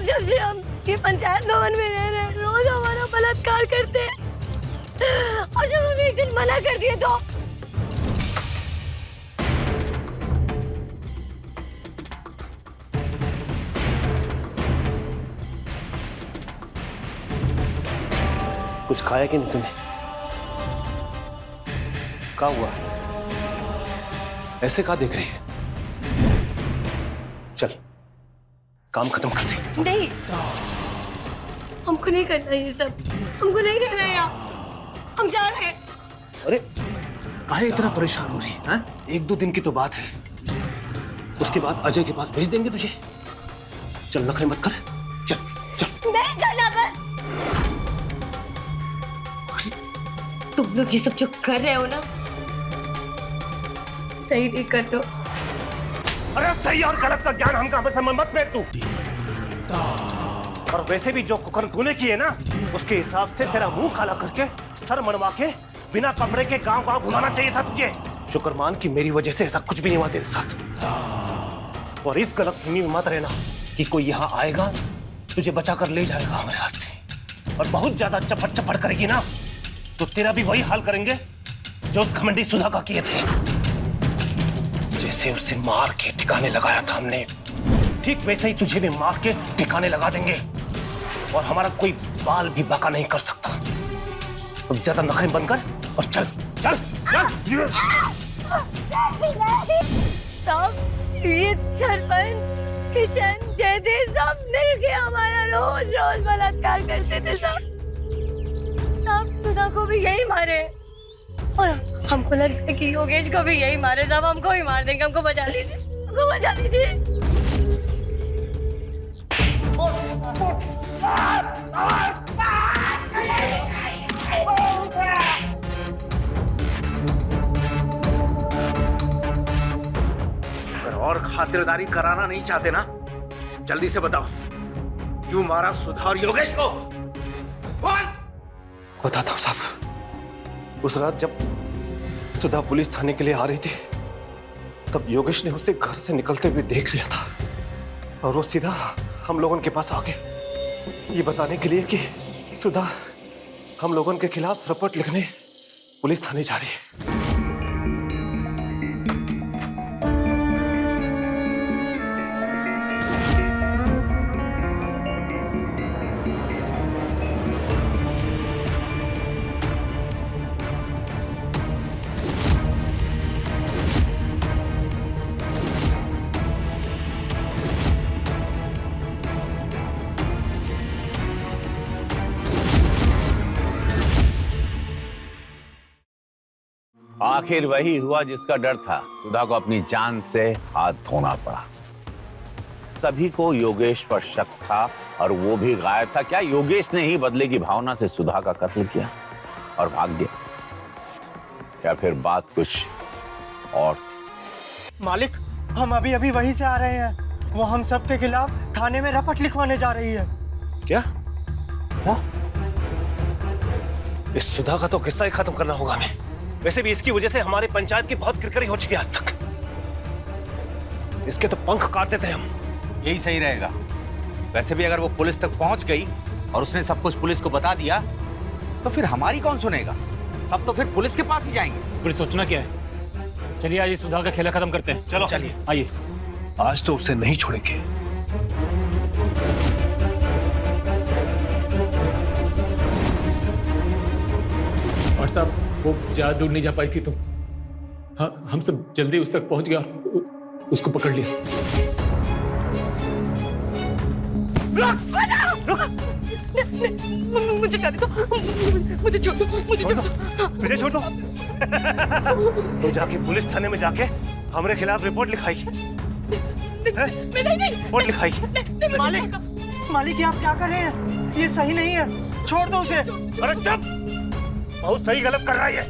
जब से हम ये पंचायत भवन में रह रहे हैं, रोज हमारा बलात्कार करते हैं, और जब हम एक दिन मना कर दिए तो कुछ खाया कि नहीं तुमने? क्या हुआ, ऐसे क्या देख रही है? चल काम खत्म कर दे। नहीं, हमको नहीं करना ये सब, हमको नहीं रहना यहाँ, हम जा रहे हैं। अरे काहे इतना परेशान हो रही है? एक दो दिन की तो बात है, उसके बाद अजय के पास भेज देंगे तुझे। चल नखरे मत कर, चल चल। नहीं करना बस। तुम लोग ये सब जो कर रहे हो ना, सही नहीं कर रहे हो। अरे सही और गलत का ज्ञान हमका बस मत फेंक तू। और वैसे भी जो कुकर तूने किए ना, उसके हिसाब से तेरा मुंह काला करके सर मनवा के बिना कपड़े के गांव गांव घुमाना चाहिए था तुझे। शुक्र मान कि मेरी वजह से ऐसा कुछ भी नहीं हुआ तेरे साथ। और इस गलतफहमी में मत रहना कि कोई यहाँ आएगा तुझे बचा कर ले जाएगा हमारे हाथ से, और बहुत ज्यादा चपट चपट करेगी ना तो तेरा भी वही हाल करेंगे जो उस घमंडी सुधा का किए थे। जैसे उसे मार के ठिकाने लगाया था हमने, ठीक वैसे ही तुझे भी मार के ठिकाने लगा देंगे, और हमारा कोई बाल भी बाका नहीं कर सकता। अब ज्यादा नखरे बंद कर और चल चल चल। साहब ये सरपंच किशन जयदेव सब मिलके हमारा रोज रोज बलात्कार करते थे साहब। सुधा को भी यही मारे, और हमको लगता है कि योगेश को भी यही मारे साहब। हमको ही मार देंगे, हमको बचा लीजिए, हमको बचा लीजिए। अगर और खातिरदारी कराना नहीं चाहते ना, जल्दी से बताओ क्यों मारा सुधा और योगेश को? बताता हूँ साहब। उस रात जब सुधा पुलिस थाने के लिए आ रही थी, तब योगेश ने उसे घर से निकलते हुए देख लिया था, और वो सीधा हम लोगों के पास आ गए ये बताने के लिए कि सुधा हम लोगों के खिलाफ रिपोर्ट लिखने पुलिस थाने जा रही है। आखिर वही हुआ जिसका डर था। सुधा को अपनी जान से हाथ धोना पड़ा। सभी को योगेश पर शक था और वो भी गायब था। क्या योगेश ने ही बदले की भावना से सुधा का कत्ल किया और भाग गया, या फिर बात कुछ और थी? मालिक, हम अभी अभी वहीं से आ रहे हैं। वो हम सब के खिलाफ थाने में रपट लिखवाने जा रही है। क्या? इस सुधा का तो किस्सा ही खत्म करना होगा हमें। वैसे भी इसकी वजह से हमारे पंचायत की बहुत किरकिरी हो चुकी है आज तक। इसके तो पंख काट देते हैं हम। यही सही रहेगा। वैसे भी अगर वो पुलिस तक पहुंच गई और उसने सब कुछ पुलिस को बता दिया तो फिर हमारी कौन सुनेगा? सब तो फिर पुलिस के पास ही जाएंगे। फिर सोचना क्या है? चलिए आज सुधा का खेला खत्म करते हैं। चलो चलिए आइए। आज तो उसे नहीं छोड़ेंगे। और साहब वो ज्यादा दूर नहीं जा पाई थी तो हाँ, हम सब जल्दी उस तक पहुंच गया और उसको पकड़ लिया। मुझे जाने दो, मुझे छोड़ दो, मुझे छोड़ दो, मुझे छोड़ दो। तो जाके पुलिस थाने में जाके हमारे खिलाफ रिपोर्ट लिखाई। नहीं, रिपोर्ट लिखाई। मालिक, मालिक ये आप क्या कर रहे हैं? ये सही नहीं है, छोड़ दो उसे। अरे चुप! बहुत सही गलत कर रहा है ये।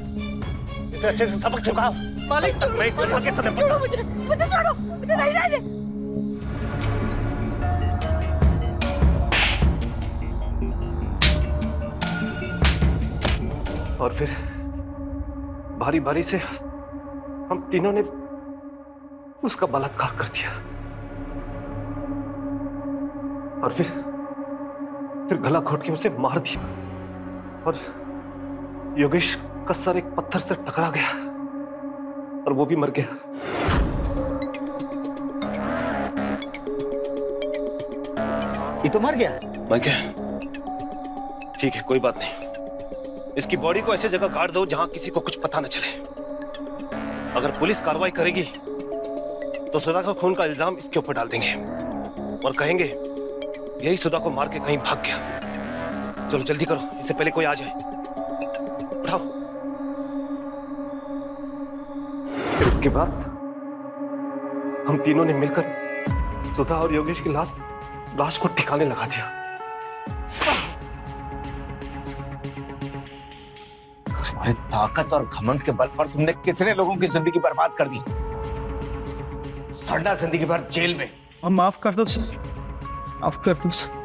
इसे अच्छे से सबक सिखाओ। मालिक मैं सुधा के साथ छोड़ो मुझे छोड़ो, मुझे नहीं रहने। और फिर बारी बारी से हम तीनों ने उसका बलात्कार कर दिया और फिर गला घोट के उसे मार दिया और योगेश का सर एक पत्थर से टकरा गया और वो भी मर गया। ये तो मर गया। मर गया? ठीक है, कोई बात नहीं। इसकी बॉडी को ऐसे जगह गाड़ दो जहां किसी को कुछ पता न चले। अगर पुलिस कार्रवाई करेगी तो सुधा का खून का इल्जाम इसके ऊपर डाल देंगे और कहेंगे यही सुधा को मार के कहीं भाग गया। चलो जल्दी करो, इससे पहले कोई आ जाए। उठाओ। फिर इसके बाद हम तीनों ने मिलकर सुधा और योगेश की लाश को ठिकाने लगा दिया। तुम्हारी ताकत और घमंड के बल पर तुमने कितने लोगों की जिंदगी बर्बाद कर दी। सड़ना जिंदगी भर जेल में। अब माफ कर दो सर, माफ कर दो सर।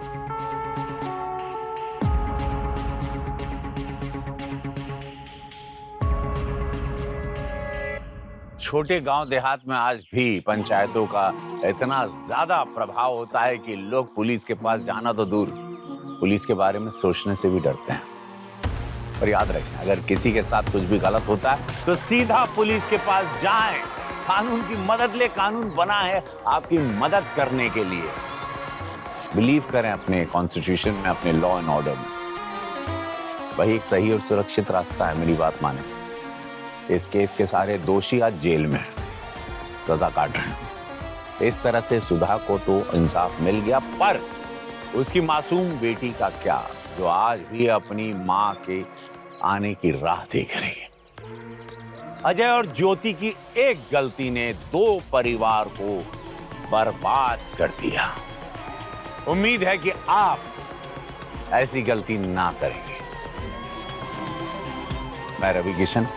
छोटे गांव देहात में आज भी पंचायतों का इतना ज्यादा प्रभाव होता है कि लोग पुलिस के पास जाना तो दूर, पुलिस के बारे में सोचने से भी डरते हैं। पर याद रखें, अगर किसी के साथ कुछ भी गलत होता है तो सीधा पुलिस के पास जाएं। कानून की मदद ले, कानून बना है आपकी मदद करने के लिए। बिलीव करें अपने कॉन्स्टिट्यूशन में, अपने लॉ एंड ऑर्डर में। वही एक सही और सुरक्षित रास्ता है। मेरी बात माने। इस केस के सारे दोषी आज जेल में सजा काट रहे हैं। इस तरह से सुधा को तो इंसाफ मिल गया, पर उसकी मासूम बेटी का क्या, जो आज भी अपनी मां के आने की राह देख रही है। अजय और ज्योति की एक गलती ने दो परिवार को बर्बाद कर दिया। उम्मीद है कि आप ऐसी गलती ना करेंगे। मैं रवि किशन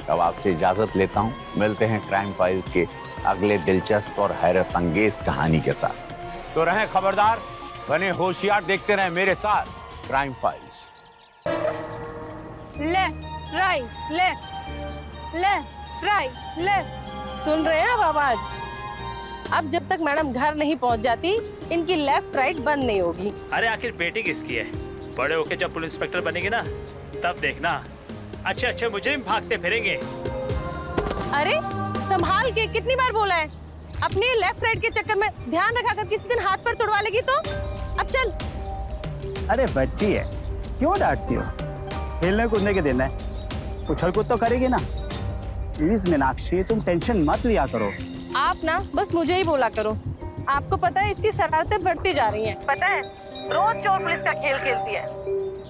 अब आपसे इजाजत लेता हूं। मिलते हैं क्राइम फाइल्स के अगले दिलचस्प और हैरत अंगेज कहानी के साथ। तो रहें खबरदार, बने होशियार, देखते रहें मेरे साथ crime files. Left right left right left. सुन रहे हैं आप आवाज? अब जब तक मैडम घर नहीं पहुंच जाती इनकी लेफ्ट राइट बंद नहीं होगी। अरे आखिर बेटी किसकी है? बड़े होके जब पुलिस इंस्पेक्टर बनेंगे ना, तब देखना अच्छे अच्छे मुजरिम भागते फिरेंगे। अरे संभाल के, कितनी बार बोला है? अपने लेफ्ट राइट के चक्कर में ध्यान रखा कर किसी दिन हाथ पर तोड़वा लेगी तो। अब चल। अरे बच्ची है, क्यों डांटती हो? खेलने कूदने के दिन है, उछल कूद तो करेगी ना। प्लीज मीनाक्षी, तुम टेंशन मत लिया करो। आप ना बस मुझे ही बोला करो। आपको पता है इसकी शरारतें बढ़ती जा रही हैं। पता है रोज चोर पुलिस का खेल खेलती है।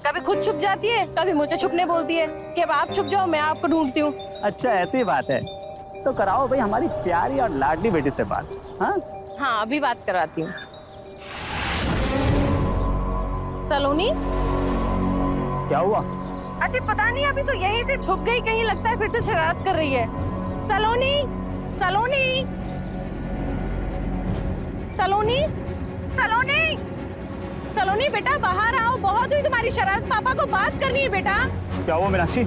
कभी खुद छुप जाती है, कभी मुझे छुपने बोलती है कि अब आप छुप जाओ, मैं आपको ढूंढती हूँ। अच्छा ऐसी बात है, तो कराओ भाई हमारी प्यारी और लाडली बेटी से बात। हाँ हाँ, अभी बात करवाती हूँ। सलोनी, क्या हुआ? अजी पता नहीं, अभी तो यहीं थी, छुप गई कहीं, लगता है फिर से शरारत कर रही है। सलोनी, सलोनी, सलोनी, सलोनी, सलोनी बेटा बाहर आओ, बहुत हुई तुम्हारी शरारत, पापा को बात करनी है बेटा। क्या हुआ मीनाक्षी?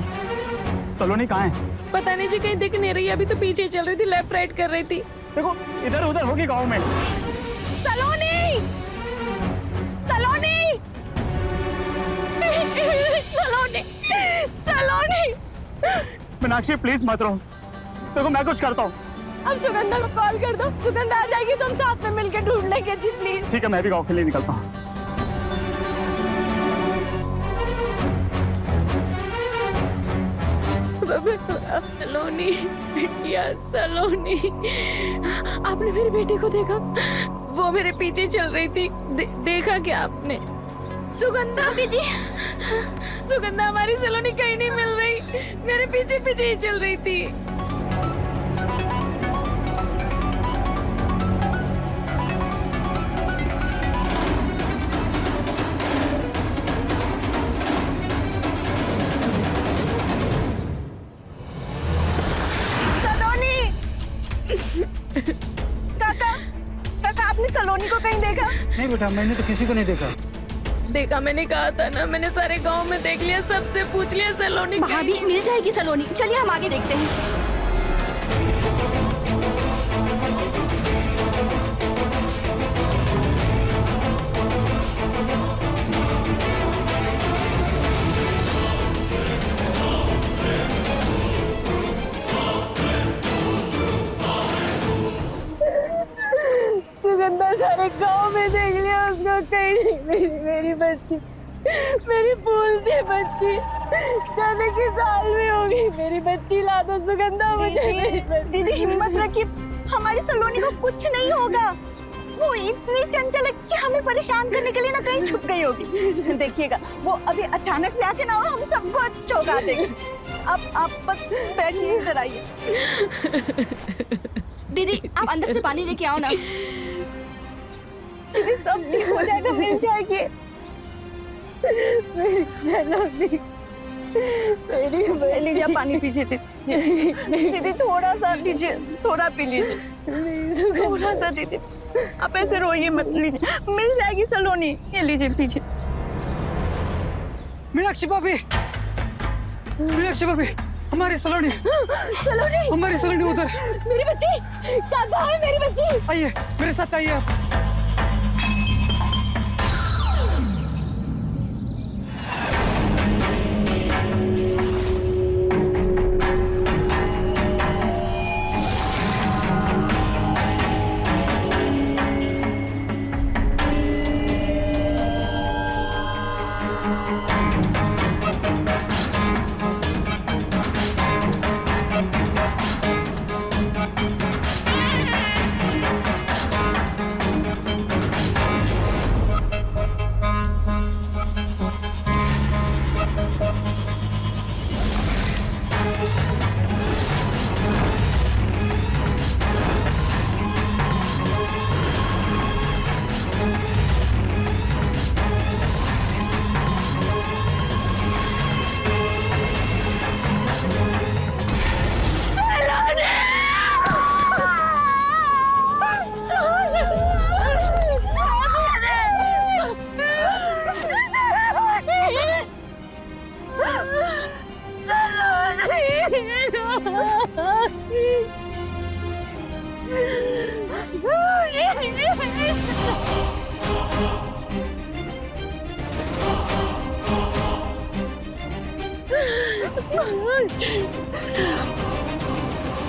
सलोनी कहाँ है? पता नहीं जी, कहीं दिख नहीं रही, अभी तो पीछे चल रही थी, लेफ्ट राइट कर रही थी। देखो इधर उधर होगी गाँव में। सलोनी, सलोनी, सलोनी, सलोनी। मीनाक्षी प्लीज मत रहो, देखो मैं कुछ करता हूँ। अब सुगंधा को कॉल कर दो, सुगंधा आ जाएगी तो हम साथ में मिलकर ढूंढ लेंगे जी, प्लीज। ठीक है, मैं भी गाँव के लिए निकलता हूँ। सलोनी, बिटिया सलोनी, आपने मेरी बेटी को देखा? वो मेरे पीछे चल रही थी, देखा क्या आपने? सुगंधा जी, सुगंधा, हमारी सलोनी कहीं नहीं मिल रही, मेरे पीछे पीछे ही चल रही थी। काका, काका आपने सलोनी को कहीं देखा? नहीं बेटा, मैंने तो किसी को नहीं देखा। देखा, मैंने कहा था ना, मैंने सारे गांव में देख लिया, सबसे पूछ लिया, सलोनी भाभी मिल जाएगी सलोनी, चलिए हम आगे देखते हैं। सुगंधा सारे गांव में देख लिया, उसको कहीं नहीं मिली मेरी बच्ची, मेरी फूल सी बच्ची, जाने की साल में होगी, मेरी बच्ची ला दो सुगंधा मुझे। दीदी हिम्मत रखिए, हमारी सलोनी को कुछ नहीं होगा, वो इतनी चंचल है कि हमें परेशान करने के लिए ना कहीं छुप गई होगी। देखिएगा वो अभी अचानक से आके ना हम सबको चौंका देगी। अब आप बस बैठिए, इधर आइए। दीदी आप अंदर से पानी लेके आओ ना। दीदी सब ठीक हो जाएगा, मिल जाएगी। लीजिए पानी पीजिए दीदी, थोड़ा सा लीजिए, थोड़ा पी लीजिए, थोड़ा सा दीदी, आप ऐसे रोइए मत, लीजिए, मिल जाएगी सलोनी, ये लीजिए पीजिए। मीनाक्षी भाभी, मीनाक्षी भाभी, हमारी सलोनी, सलोनी, हमारी सलोनी उधर। मेरी बच्ची, कहाँ है मेरी बच्ची? आइए मेरे साथ आइए आप।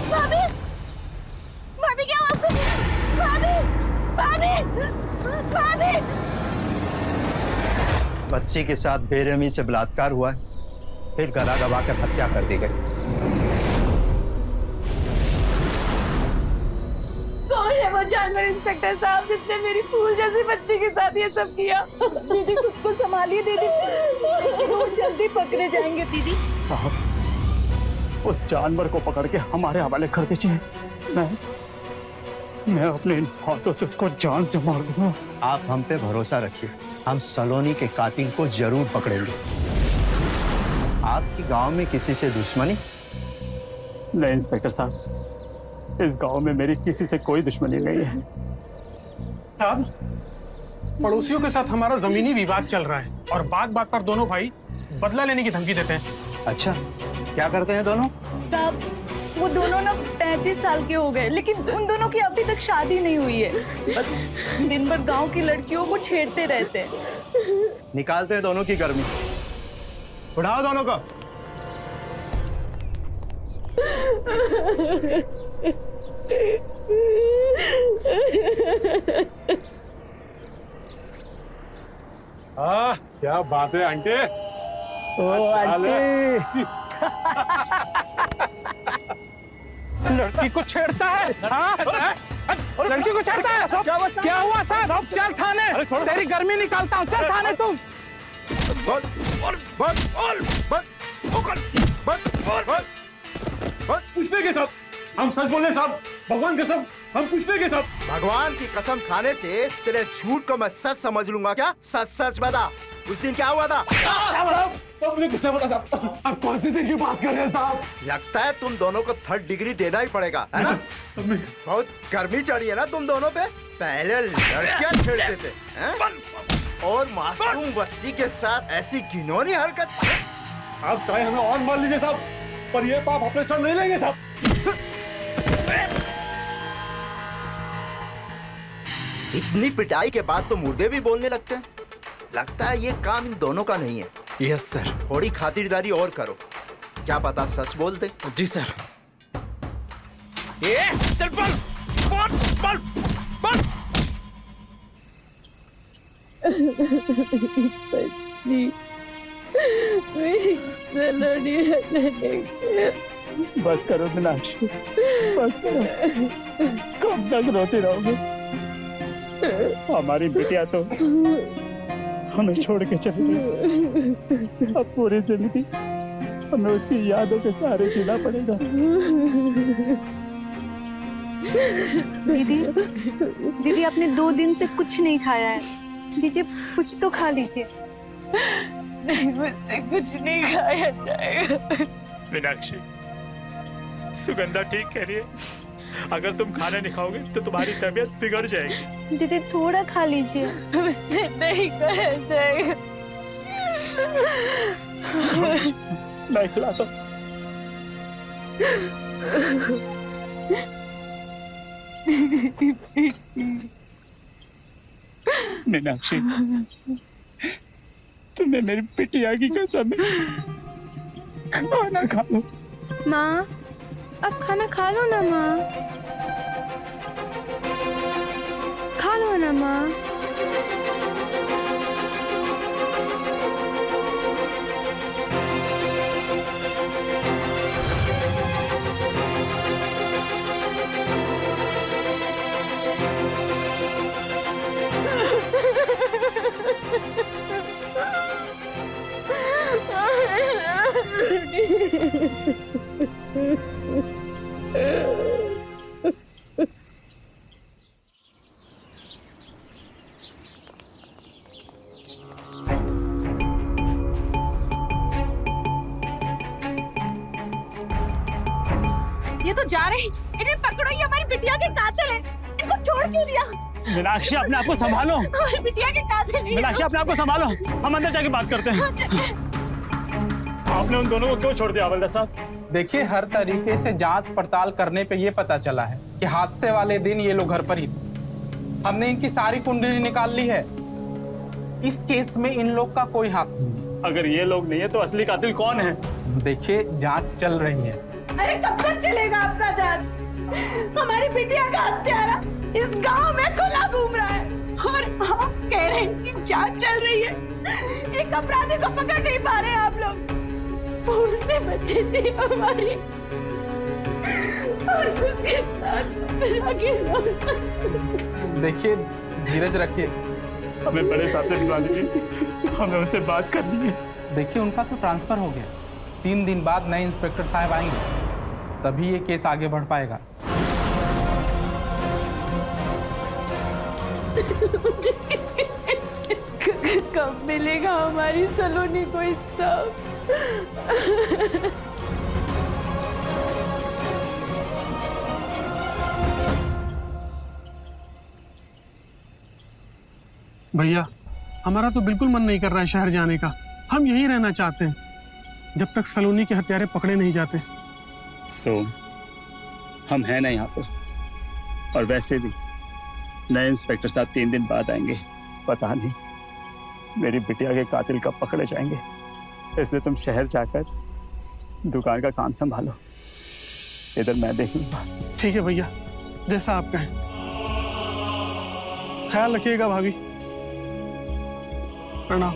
भाभी, भाभी क्या हुआ आपको? भाभी, भाभी, भाभी। बच्ची के साथ बेरहमी से बलात्कार हुआ है, फिर गला दबाकर हत्या कर दी गई। कौन है वो जानवर इंस्पेक्टर साहब जिसने मेरी फूल जैसी बच्ची के साथ ये सब किया। दीदी खुद को संभालिए दीदी, वो जल्दी पकड़े जाएंगे दीदी। साहब उस जानवर को पकड़ के हमारे हवाले कर दीजिए। मैं अपने इन हाथों से उसको जान से मार दूंगा। आप हम पे भरोसा रखिए, हम सलोनी के कातिल को जरूर पकड़ेंगे। आपकी गांव में किसी से दुश्मनी? नहीं इंस्पेक्टर साहब, इस गांव में मेरी किसी से कोई दुश्मनी नहीं है। साहब, पड़ोसियों के साथ हमारा जमीनी विवाद चल रहा है और बात बात पर दोनों भाई बदला लेने की धमकी देते हैं। अच्छा, क्या करते हैं दोनों? साहब वो दोनों ना 35 साल के हो गए, लेकिन उन दोनों की अभी तक शादी नहीं हुई है। बस दिन भर गांव की लड़कियों को छेड़ते रहते हैं। निकालते हैं दोनों की गर्मी, उठाओ दोनों को। क्या बात है आंटी? ओ आंटी, लड़की को छेड़ता है। हाँ? लड़की को छेड़ता है। क्या हुआ साहब? चल थाने, तेरी गर्मी निकालता हूँ। चल थाने तुम। पूछने के साथ हम सच बोले साहब, भगवान कसम हम पूछने के साथ। भगवान की कसम खाने से तेरे झूठ को मैं सच समझ लूंगा क्या? सच सच बता, उस दिन क्या हुआ था? मुझे कुछ नहीं पता साहब। आप कौन सी दिन की बात कर रहे हैं साहब? लगता है तुम दोनों को 3rd डिग्री देना ही पड़ेगा, है ना? बहुत गर्मी चढ़ी है ना तुम दोनों पे। पहले लड़कियां छेड़ते थे हैं? और मासूम बच्ची के साथ ऐसी घिनौनी हरकत। आप चाहे हमें और मार लीजिए साहब, पर ये पाप अपने सर नहीं लेंगे साहब। इतनी पिटाई के बाद तो मुर्दे भी बोलने लगते हैं। लगता है ये काम इन दोनों का नहीं है। Yes sir. थोड़ी खातिरदारी और करो, क्या पता सच बोल दे। जी सर। चल बल, बल, बल। बच्ची मेरी सलोनी बस करो मीनाक्षी, बस करो। कब तक रोती रहोगे? हमारी बिटिया तो हमें छोड़ के चली गई। अब पूरी जिंदगी हमें उसकी यादों के सहारे जीना पड़ेगा। दीदी आपने 2 दिन से कुछ नहीं खाया है, लीजिए कुछ तो खा लीजिए। नहीं, मुझसे कुछ नहीं खाया जाएगा। मीनाक्षी, सुगंधा ठीक कह रही है। अगर तुम खाना नहीं खाओगे तो तुम्हारी तबीयत बिगड़ जाएगी। दीदी थोड़ा खा लीजिए। मुझसे नहीं खाया जाएगा। मैं खिलाता हूं। मीनाक्षी, तुम्हें मेरी बिटिया की कसम है, खाना खा लो। माँ, अब खाना खा लो ना माँ, खा लो ना माँ। ये तो जा रही, इन्हें पकड़ो, ये हमारी बिटिया के कातिल है। इनको छोड़ क्यों दिया? मीनाक्षी, अपने आप को संभालो। हमारी बिटिया के कातिल नहीं। मीनाक्षी, अपने आप को संभालो, हम अंदर जाके बात करते हैं। आपने उन दोनों को क्यों छोड़ दिया हवलदार साहब? देखिए, हर तरीके से जांच पड़ताल करने पे ये पता चला है कि हादसे वाले दिन ये लोग घर पर ही थे। हमने इनकी सारी कुंडली निकाल ली है। इस केस में इन लोग का कोई हाथ नहीं। अगर ये लोग नहीं है तो असली कातिल कौन है? देखिए, जांच चल रही है। अरे कब तक चलेगा आपका जांच? हमारी बिटिया का हत्यारा इस गांव में खुला घूम रहा है और आप कह रहे हैं कि जांच चल रही है। एक अपराधी को पकड़ नहीं पा रहे आप लोग। भूल से बच्ची थी हमारी उसके साथ अकेला। देखिए, धीरज रखिए। हमें बड़े साहब से मिलवा दीजिए, हमें उनसे बात करनी है। देखिए, उनका तो ट्रांसफर हो गया। 3 दिन बाद नए इंस्पेक्टर साहब आएंगे, तभी ये केस आगे बढ़ पाएगा। कब मिलेगा हमारी सलोनी को इंसाफ? भैया, हमारा तो बिल्कुल मन नहीं कर रहा है शहर जाने का। हम यहीं रहना चाहते हैं जब तक सलोनी के हत्यारे पकड़े नहीं जाते। हम हैं ना यहाँ पर, और वैसे भी नए इंस्पेक्टर साहब 3 दिन बाद आएंगे। पता नहीं मेरी बिटिया के कातिल कब पकड़े जाएंगे, इसलिए तुम शहर जाकर दुकान का काम संभालो, इधर मैं देख लूंगा। ठीक है भैया, जैसा आप कहें। ख्याल रखिएगा भाभी। प्रणाम।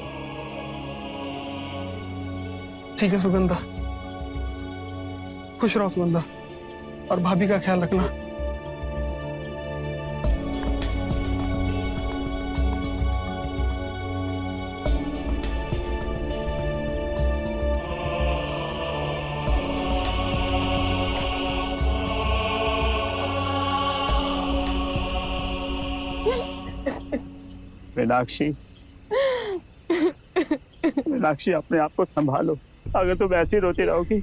ठीक है सुगंधा, खुश रहो सुगंधा, और भाभी का ख्याल रखना। मीनाक्षी, मीनाक्षी, अपने आप को संभालो। अगर तुम ऐसी रोती रहोगी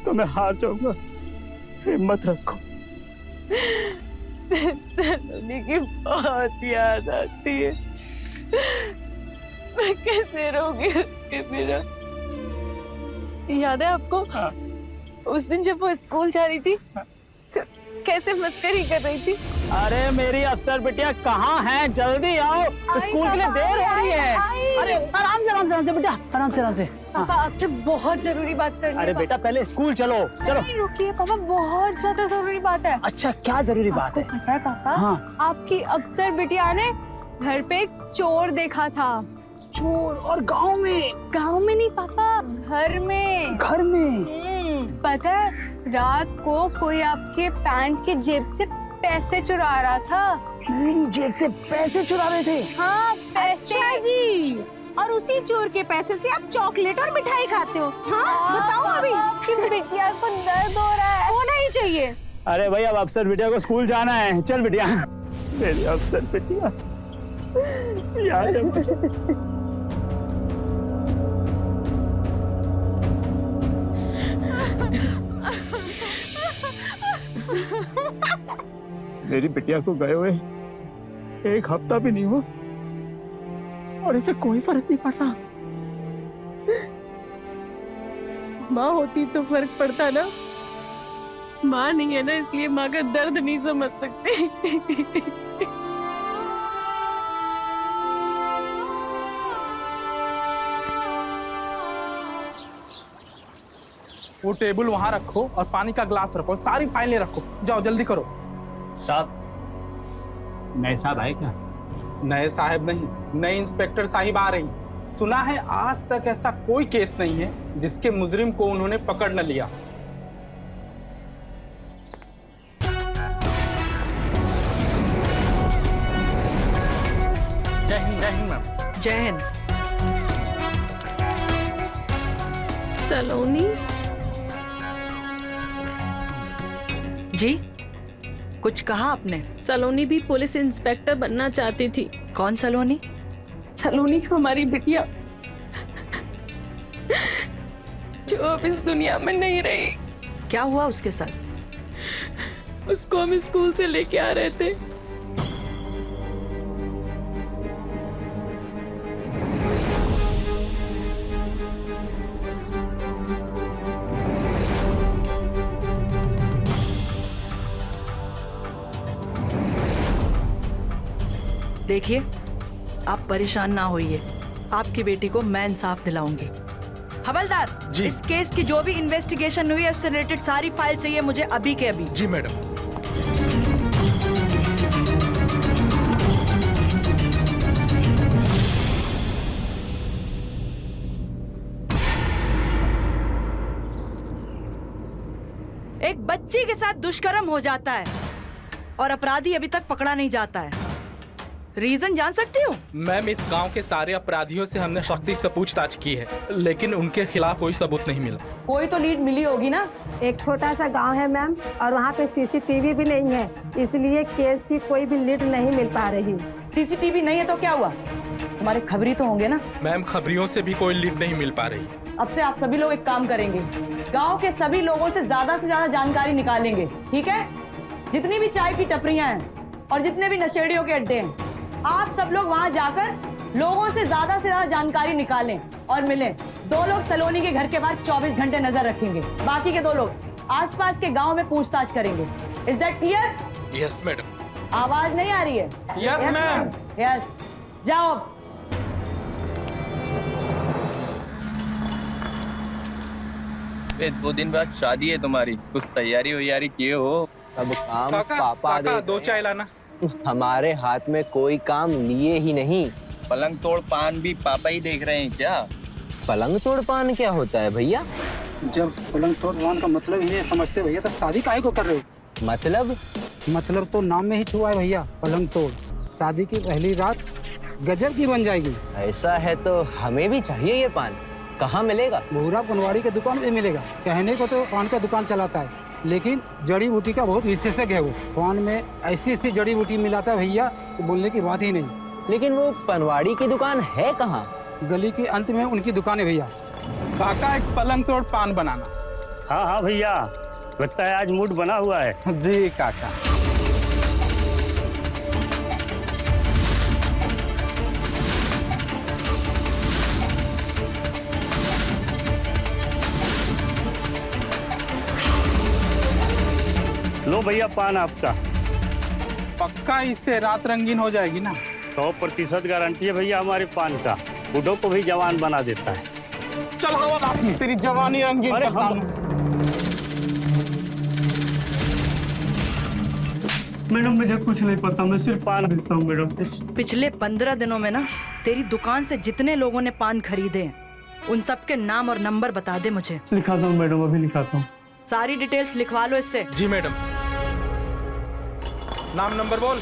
तो मैं हार जाऊंगा। हिम्मत रखो। सलोनी की बहुत याद आती है। मैं कैसे रहूंगी उसके बिना? याद है आपको? हाँ। उस दिन जब वो स्कूल जा रही थी तो कैसे मस्करी कर रही थी। अरे मेरी अफसर बिटिया कहाँ है? जल्दी आओ, स्कूल के लिए देर हो रही है। अरे आराम से बेटा, आराम से। पापा, आपसे बहुत जरूरी बात करनी है। अरे बेटा, पहले स्कूल चलो। नहीं, रुकिए पापा, बहुत ज्यादा जरूरी बात है। अच्छा, क्या जरूरी बात है? आपको पता है पापा? हाँ। आपकी अफसर बिटिया ने घर पे एक चोर देखा था। चोर? और गांव में? गांव में नहीं पापा, घर में। घर में? पता है, रात को कोई आपके पैंट के जेब से पैसे चुरा रहा था। मेरी जेब से पैसे चुरा रहे थे? हाँ, पैसे। अच्छा जी, और उसी चोर के पैसे से आप चॉकलेट और मिठाई खाते हो? हाँ, बताओ अभी। आपकी बिटिया को दर्द हो रहा है। होना ही चाहिए। अरे भाई, अब अफसर बिटिया को स्कूल जाना है। चल बिटिया। मेरी अफसर बिटिया याद है मुझे। मेरी बिटिया को गए हुए 1 हफ्ता भी नहीं हुआ और इसे कोई फर्क नहीं पड़ रहा। माँ होती तो फर्क पड़ता ना। माँ नहीं है ना, इसलिए माँ का दर्द नहीं समझ सकते। वो टेबल वहां रखो और पानी का ग्लास रखो, सारी फाइलें रखो। जाओ जल्दी करो। साहब, नए साहब आए क्या? नए साहब नहीं, नए इंस्पेक्टर साहिब आ रही। सुना है आज तक ऐसा कोई केस नहीं है जिसके मुजरिम को उन्होंने पकड़ न लिया। जय हिंद मैम। जय हिंद। सलोनी जी, कुछ कहा आपने? सलोनी भी पुलिस इंस्पेक्टर बनना चाहती थी। कौन सलोनी? सलोनी हमारी बिटिया, जो अब इस दुनिया में नहीं रही। क्या हुआ उसके साथ? उसको हम स्कूल से लेके आ रहे थे। देखिए, आप परेशान ना होइए, आपकी बेटी को मैं इंसाफ दिलाऊंगी। हवलदार, इस केस की जो भी इन्वेस्टिगेशन हुई है उससे रिलेटेड सारी फाइल चाहिए मुझे अभी के अभी। जी मैडम। एक बच्ची के साथ दुष्कर्म हो जाता है और अपराधी अभी तक पकड़ा नहीं जाता है। रीजन जान सकती हूँ? मैम, इस गांव के सारे अपराधियों से हमने सख्ती से पूछताछ की है, लेकिन उनके खिलाफ कोई सबूत नहीं मिला। कोई तो लीड मिली होगी ना? एक छोटा सा गांव है मैम, और वहाँ पे सीसीटीवी भी नहीं है, इसलिए केस की कोई भी लीड नहीं मिल पा रही। सीसीटीवी नहीं है तो क्या हुआ? तुम्हारे खबरी तो होंगे ना? मैम, खबरियों से भी कोई लीड नहीं मिल पा रही। अब से आप सभी लोग एक काम करेंगे, गांव के सभी लोगों से ज्यादा जानकारी निकालेंगे, ठीक है? जितनी भी चाय की टपरियां हैं और जितने भी नशेड़ियों के अड्डे हैं, आप सब लोग वहां जाकर लोगों से ज्यादा जानकारी निकालें और मिलें। 2 लोग सलोनी के घर के बाहर 24 घंटे नजर रखेंगे, बाकी के 2 लोग आसपास के गांव में पूछताछ करेंगे। Is that clear? Yes madam. आवाज नहीं आ रही है? Yes ma'am. यस, जाओ। ए, 2 दिन बाद शादी है तुम्हारी, कुछ तैयारी वैयारी किए हो? अब काम काका, पापा काका, 2 चाय लाना। हमारे हाथ में कोई काम लिए ही नहीं। पलंग तोड़ पान भी पापा ही देख रहे हैं क्या? पलंग तोड़ पान क्या होता है भैया? जब पलंग तोड़ पान का मतलब ही नहीं समझते भैया, तो शादी काहे को कर रहे हो? मतलब तो नाम में ही छुआ है भैया, पलंग तोड़। शादी की पहली रात गजब की बन जाएगी। ऐसा है तो हमें भी चाहिए ये पान। कहाँ मिलेगा? भूरा पनवाड़ी के दुकान में मिलेगा। कहने को तो पान का दुकान चलाता है, लेकिन जड़ी बूटी का बहुत विशेषज्ञ है वो। पान में ऐसी जड़ी बूटी मिलाता है भैया, तो बोलने की बात ही नहीं। लेकिन वो पनवाड़ी की दुकान है कहाँ? गली के अंत में उनकी दुकान है भैया। काका, एक पलंग तोड़ पान बनाना। हाँ हाँ भैया, लगता है आज मूड बना हुआ है। जी काका। लो भैया पान आपका। पक्का इससे रात रंगीन हो जाएगी ना? 100% गारंटी है भैया हमारे पान का, बूढ़ों को भी जवान बना देता है। चल हवा, तेरी जवानी रंगीन करता हूं। मैडम मुझे कुछ नहीं पता, मैं सिर्फ पान बेचता हूँ मैडम। पिछले 15 दिनों में ना तेरी दुकान से जितने लोगों ने पान खरीदे उन सबके नाम और नंबर बता दे मुझे। लिखाता हूँ मैडम, अभी लिखाता हूँ। सारी डिटेल्स लिखवा लो इससे। जी मैडम। नाम नंबर बोल।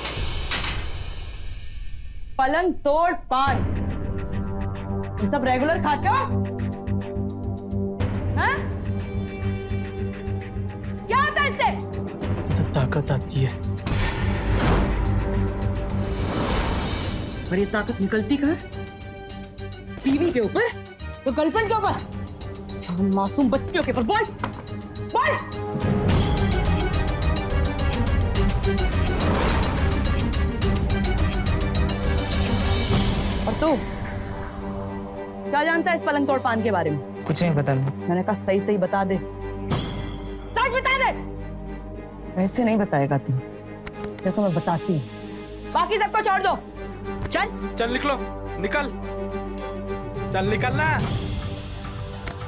पलंग तोड़ पान, तुम सब रेगुलर खाते हो? हाँ? क्या होता है इससे? ताकत आती है। पर ये ताकत निकलती कहाँ? बीवी के ऊपर? तो गर्लफ्रेंड के ऊपर? मासूम बच्चियों के ऊपर? बोल बोल। और तू क्या जानता है इस पलंग तोड़ पान के बारे में? कुछ नहीं पता। मैंने कहा सही बता दे, सच बता दे। ऐसे नहीं बताएगा तू, देखो मैं बताती हूँ। बाकी सबको छोड़ दो, चल निकलो, निकल, चल निकलना।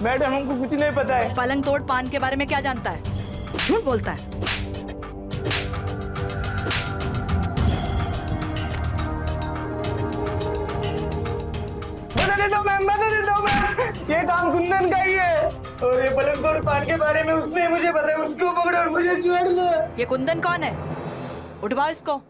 मैडम हमको कुछ नहीं पता है। पलंग तोड़ पान के बारे में क्या जानता है? झूठ बोलता है। बता देता हूँ मैम, ये काम कुंदन का ही है, और ये पलंग तोड़ पान के बारे में उसने मुझे बताया। उसको पकड़ो और मुझे छोड़ दो। ये कुंदन कौन है? उठवाओ इसको।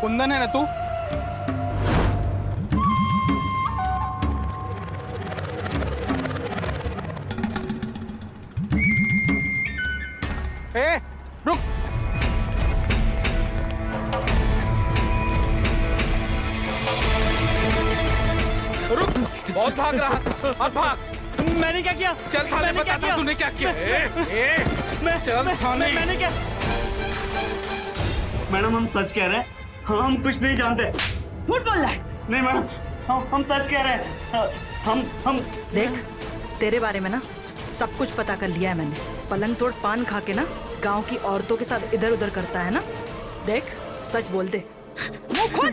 कुंदन है ना तू? रुक। रुक, बहुत भाग रहा था, अब भाग। मैंने क्या किया? चल थाने बता दो तूने क्या किया। चल थाने। मैंने क्या? मैडम हम सच कह रहे हैं, हम कुछ नहीं जानते। झूठ बोल रहा है? नहीं मैडम, हम सच कह रहे हैं। हम देख, तेरे बारे में ना सब कुछ पता कर लिया है मैंने। पलंग तोड़ पान खा के ना गांव की औरतों के साथ इधर उधर करता है ना। देख, सच बोल दे। मुंह खोल।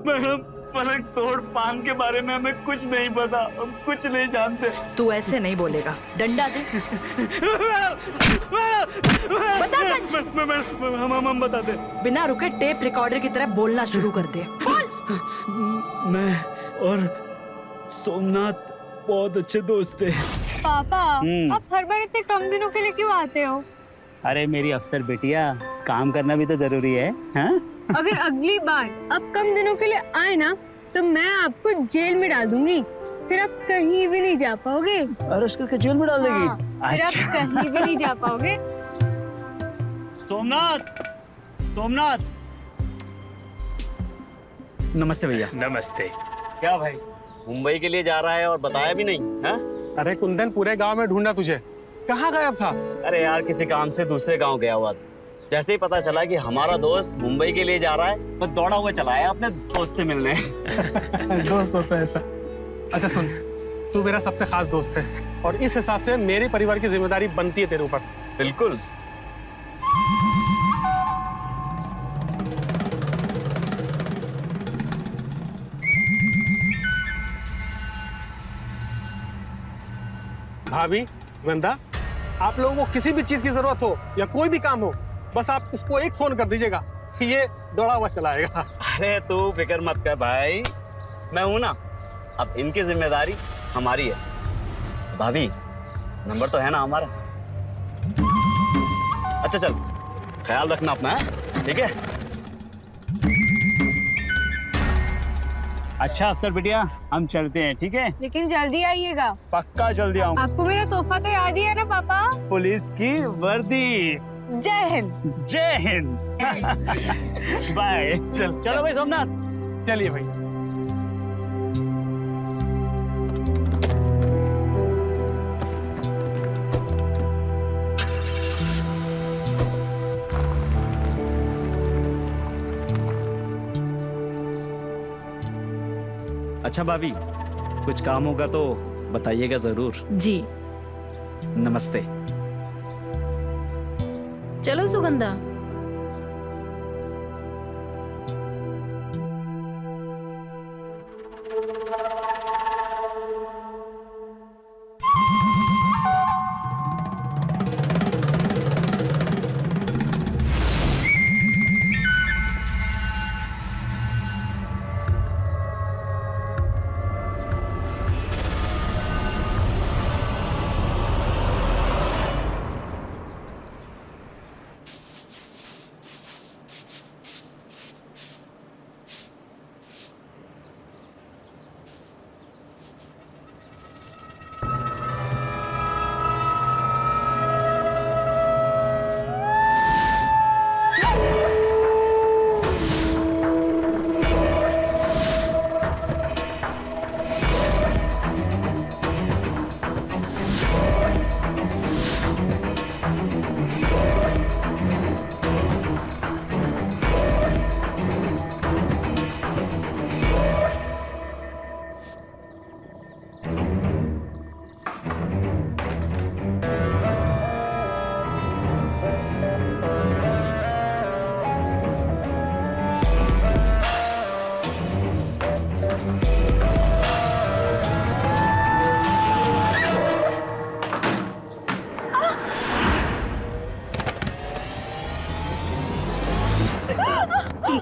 मैडम पलक तोड़ पान के बारे में हमें कुछ नहीं पता, हम कुछ नहीं जानते। तू ऐसे नहीं बोलेगा, डंडा दे। बता सच। हम बता दे। बिना रुके टेप रिकॉर्डर की तरह बोलना शुरू कर दे। बोल। मैं और सोमनाथ बहुत अच्छे दोस्त थे। पापा आप हर बार इतने कम दिनों के लिए क्यों आते हो? अरे मेरी अफसर बेटिया, काम करना भी तो जरूरी है, हाँ? अगर अगली बार आप कम दिनों के लिए आए ना तो मैं आपको जेल में डाल दूंगी, फिर आप कहीं भी नहीं जा पाओगे। अरेस्ट करके जेल में डाल देगी? फिर आप कहीं भी नहीं जा पाओगे। सोमनाथ, सोमनाथ। नमस्ते भैया। नमस्ते। क्या भाई, मुंबई के लिए जा रहा है और बताया भी नहीं, हाँ? अरे कुंदन, पूरे गांव में ढूंढा तुझे, कहाँ गायब था? अरे यार, किसी काम से दूसरे गांव गया हुआ था। जैसे ही पता चला कि हमारा दोस्त मुंबई के लिए जा रहा है, तो दौड़ा हुआ चला आया अपने दोस्त से मिलने। दोस्त होता है ऐसा। अच्छा सुन, तू मेरा सबसे खास दोस्त है और इस हिसाब से मेरे परिवार की जिम्मेदारी बनती है तेरे ऊपर। बिल्कुल। भाभी, वृंदा, आप लोगों को किसी भी चीज की जरूरत हो या कोई भी काम हो, बस आप इसको एक फोन कर दीजिएगा, ये दौड़ा हुआ चला आएगा। अरे तू फिक्र मत कर भाई, मैं हूं ना। अब इनकी जिम्मेदारी हमारी है। भाभी, नंबर तो है ना हमारा? अच्छा चल, ख्याल रखना अपना, है? ठीक है? अच्छा अफसर बिटिया, हम चलते हैं, ठीक है? लेकिन जल्दी आइएगा। पक्का जल्दी आऊंगा। आपको मेरा तोहफा तो याद ही है ना पापा? पुलिस की वर्दी। जय हिंद। जय हिंद। बाय। चलो भाई सोमनाथ, चलिए भाई। अच्छा भाभी, कुछ काम होगा तो बताइएगा जरूर। जी। नमस्ते। चलो सुगंधा।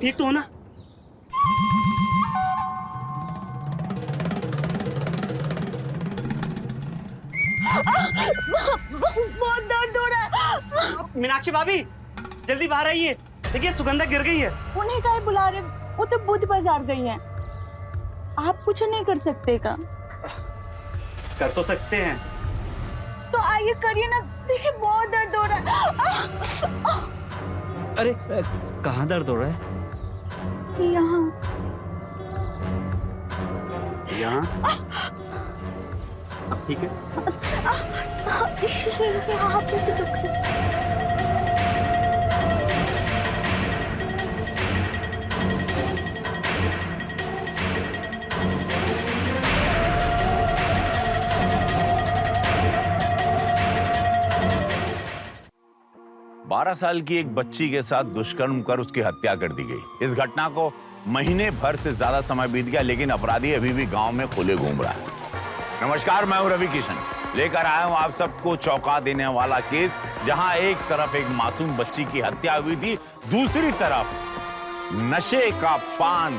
ठीक तो हो ना? बहुत दर्द हो रहा है। मीनाक्षी भाभी, जल्दी बाहर आइए। देखिए सुगंधा गिर गई है। उन्हें काहे बुला रहे? वो तो बुध बाजार गई हैं। आप कुछ नहीं कर सकते का? कर तो सकते हैं। तो आइए करिए ना, देखिए बहुत दर्द हो रहा है। अरे कहाँ दर्द हो रहा है? यहाँ। यहाँ? अब ठीक है? यहाँ पे तो दुख रही है। बारह साल की एक बच्ची के साथ दुष्कर्म कर उसकी हत्या कर दी गई। इस घटना को महीने भर से ज्यादा समय बीत गया लेकिन अपराधी अभी भी गांव में खुले घूम रहा है। नमस्कार, मैं हूं रवि किशन, लेकर आया हूं आप सबको चौंका देने वाला केस, जहां एक तरफ एक मासूम बच्ची की हत्या हुई थी, दूसरी तरफ नशे का पान,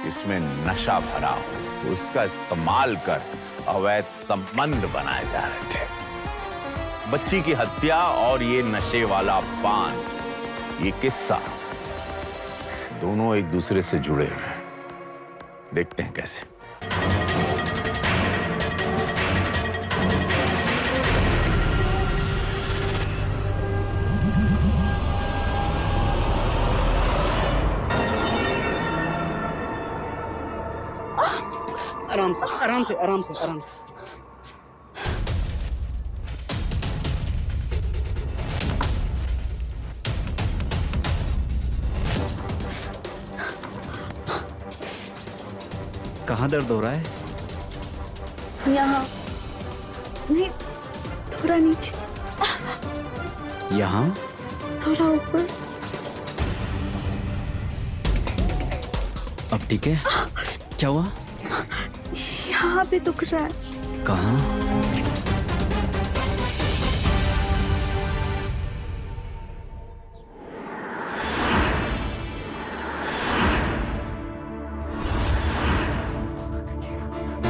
इसमें नशा भरा हो, उसका इस्तेमाल कर अवैध संबंध बनाए जा रहे थे। बच्ची की हत्या और ये नशे वाला पान, ये किस्सा दोनों एक दूसरे से जुड़े हुए हैं। देखते हैं कैसे। आराम से आराम से आराम से आराम से। कहाँ दर्द हो रहा है? यहाँ नहीं, थोड़ा नीचे, यहाँ थोड़ा ऊपर। अब ठीक है? क्या हुआ? यहाँ पे दुख रहा है। कहाँ?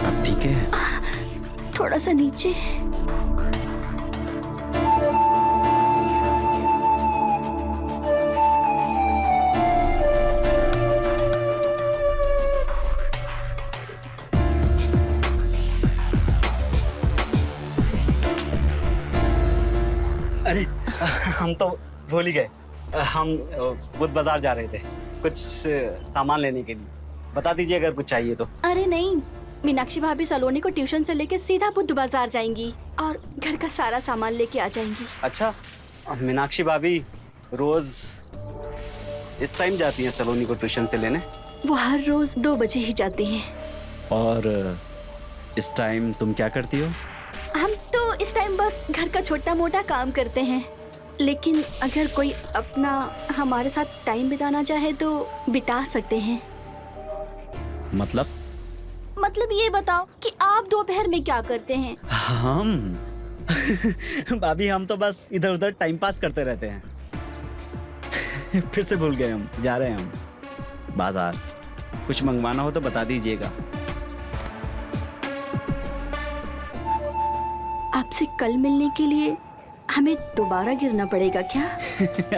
अब ठीक है? थोड़ा सा नीचे। अरे हम तो भूल ही गए, हम बुध बाजार जा रहे थे कुछ सामान लेने के लिए। बता दीजिए अगर कुछ चाहिए तो। अरे नहीं, मीनाक्षी भाभी सलोनी को ट्यूशन से लेके सीधा बुध बाजार जाएंगी और घर का सारा सामान लेके आ जाएंगी। अच्छा, मीनाक्षी भाभी रोज इस टाइम जाती हैं सलोनी को ट्यूशन से लेने? वो हर रोज 2 बजे ही जाती हैं। और इस टाइम तुम क्या करती हो? हम तो इस टाइम बस घर का छोटा मोटा काम करते हैं, लेकिन अगर कोई अपना हमारे साथ टाइम बिताना चाहे तो बिता सकते हैं। मतलब ये बताओ कि आप दोपहर में क्या करते हैं? हम भाभी हम तो बस इधर उधर टाइम पास करते रहते हैं। फिर से भूल गए, हम जा रहे हैं हम बाजार। कुछ मंगवाना हो तो बता दीजिएगा। आपसे कल मिलने के लिए हमें दोबारा गिरना पड़ेगा क्या?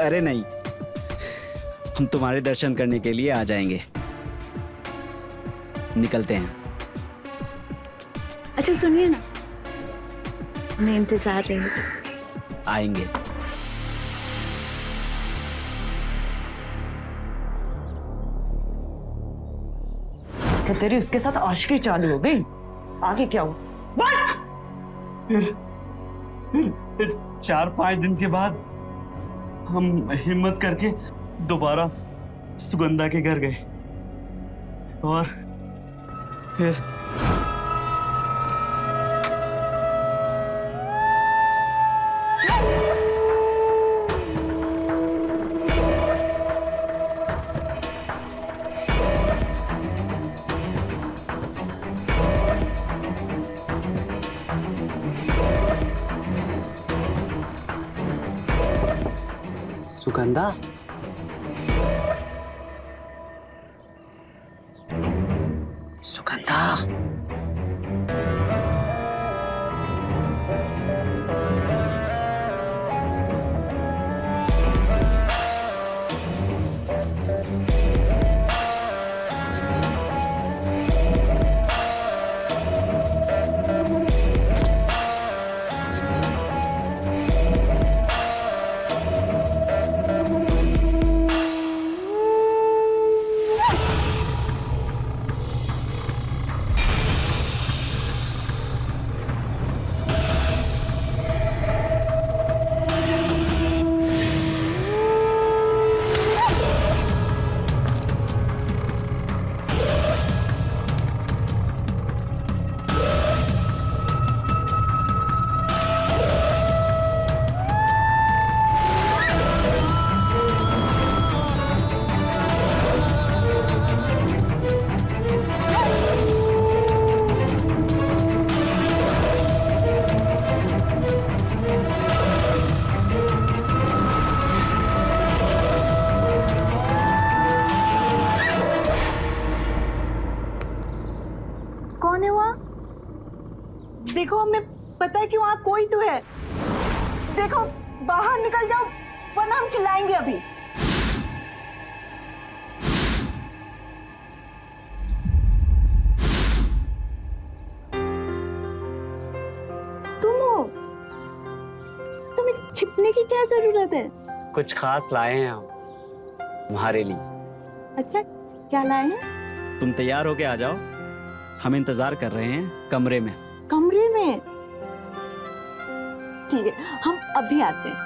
अरे नहीं, हम तुम्हारे दर्शन करने के लिए आ जाएंगे। निकलते हैं। अच्छा सुनिए ना, मैं इंतजार रहेगी। आएंगे। क्या तेरी उसके साथ आशिकी चालू हो गई? आगे क्या हुआ? बट फिर 4-5 दिन के बाद हम हिम्मत करके दोबारा सुगंधा के घर गए और फिर सुगंधा, सुगंधा, देखो हमें पता है कि वहाँ कोई तो है। देखो बाहर निकल जाओ वरना हम चिल्लाएंगे अभी। तुम हो? तुम्हें छिपने की क्या जरूरत है? कुछ खास लाए हैं हम तुम्हारे लिए। अच्छा क्या लाए हैं? तुम तैयार होके आ जाओ, हम इंतजार कर रहे हैं कमरे में। कमरे में? ठीक है हम अभी आते हैं।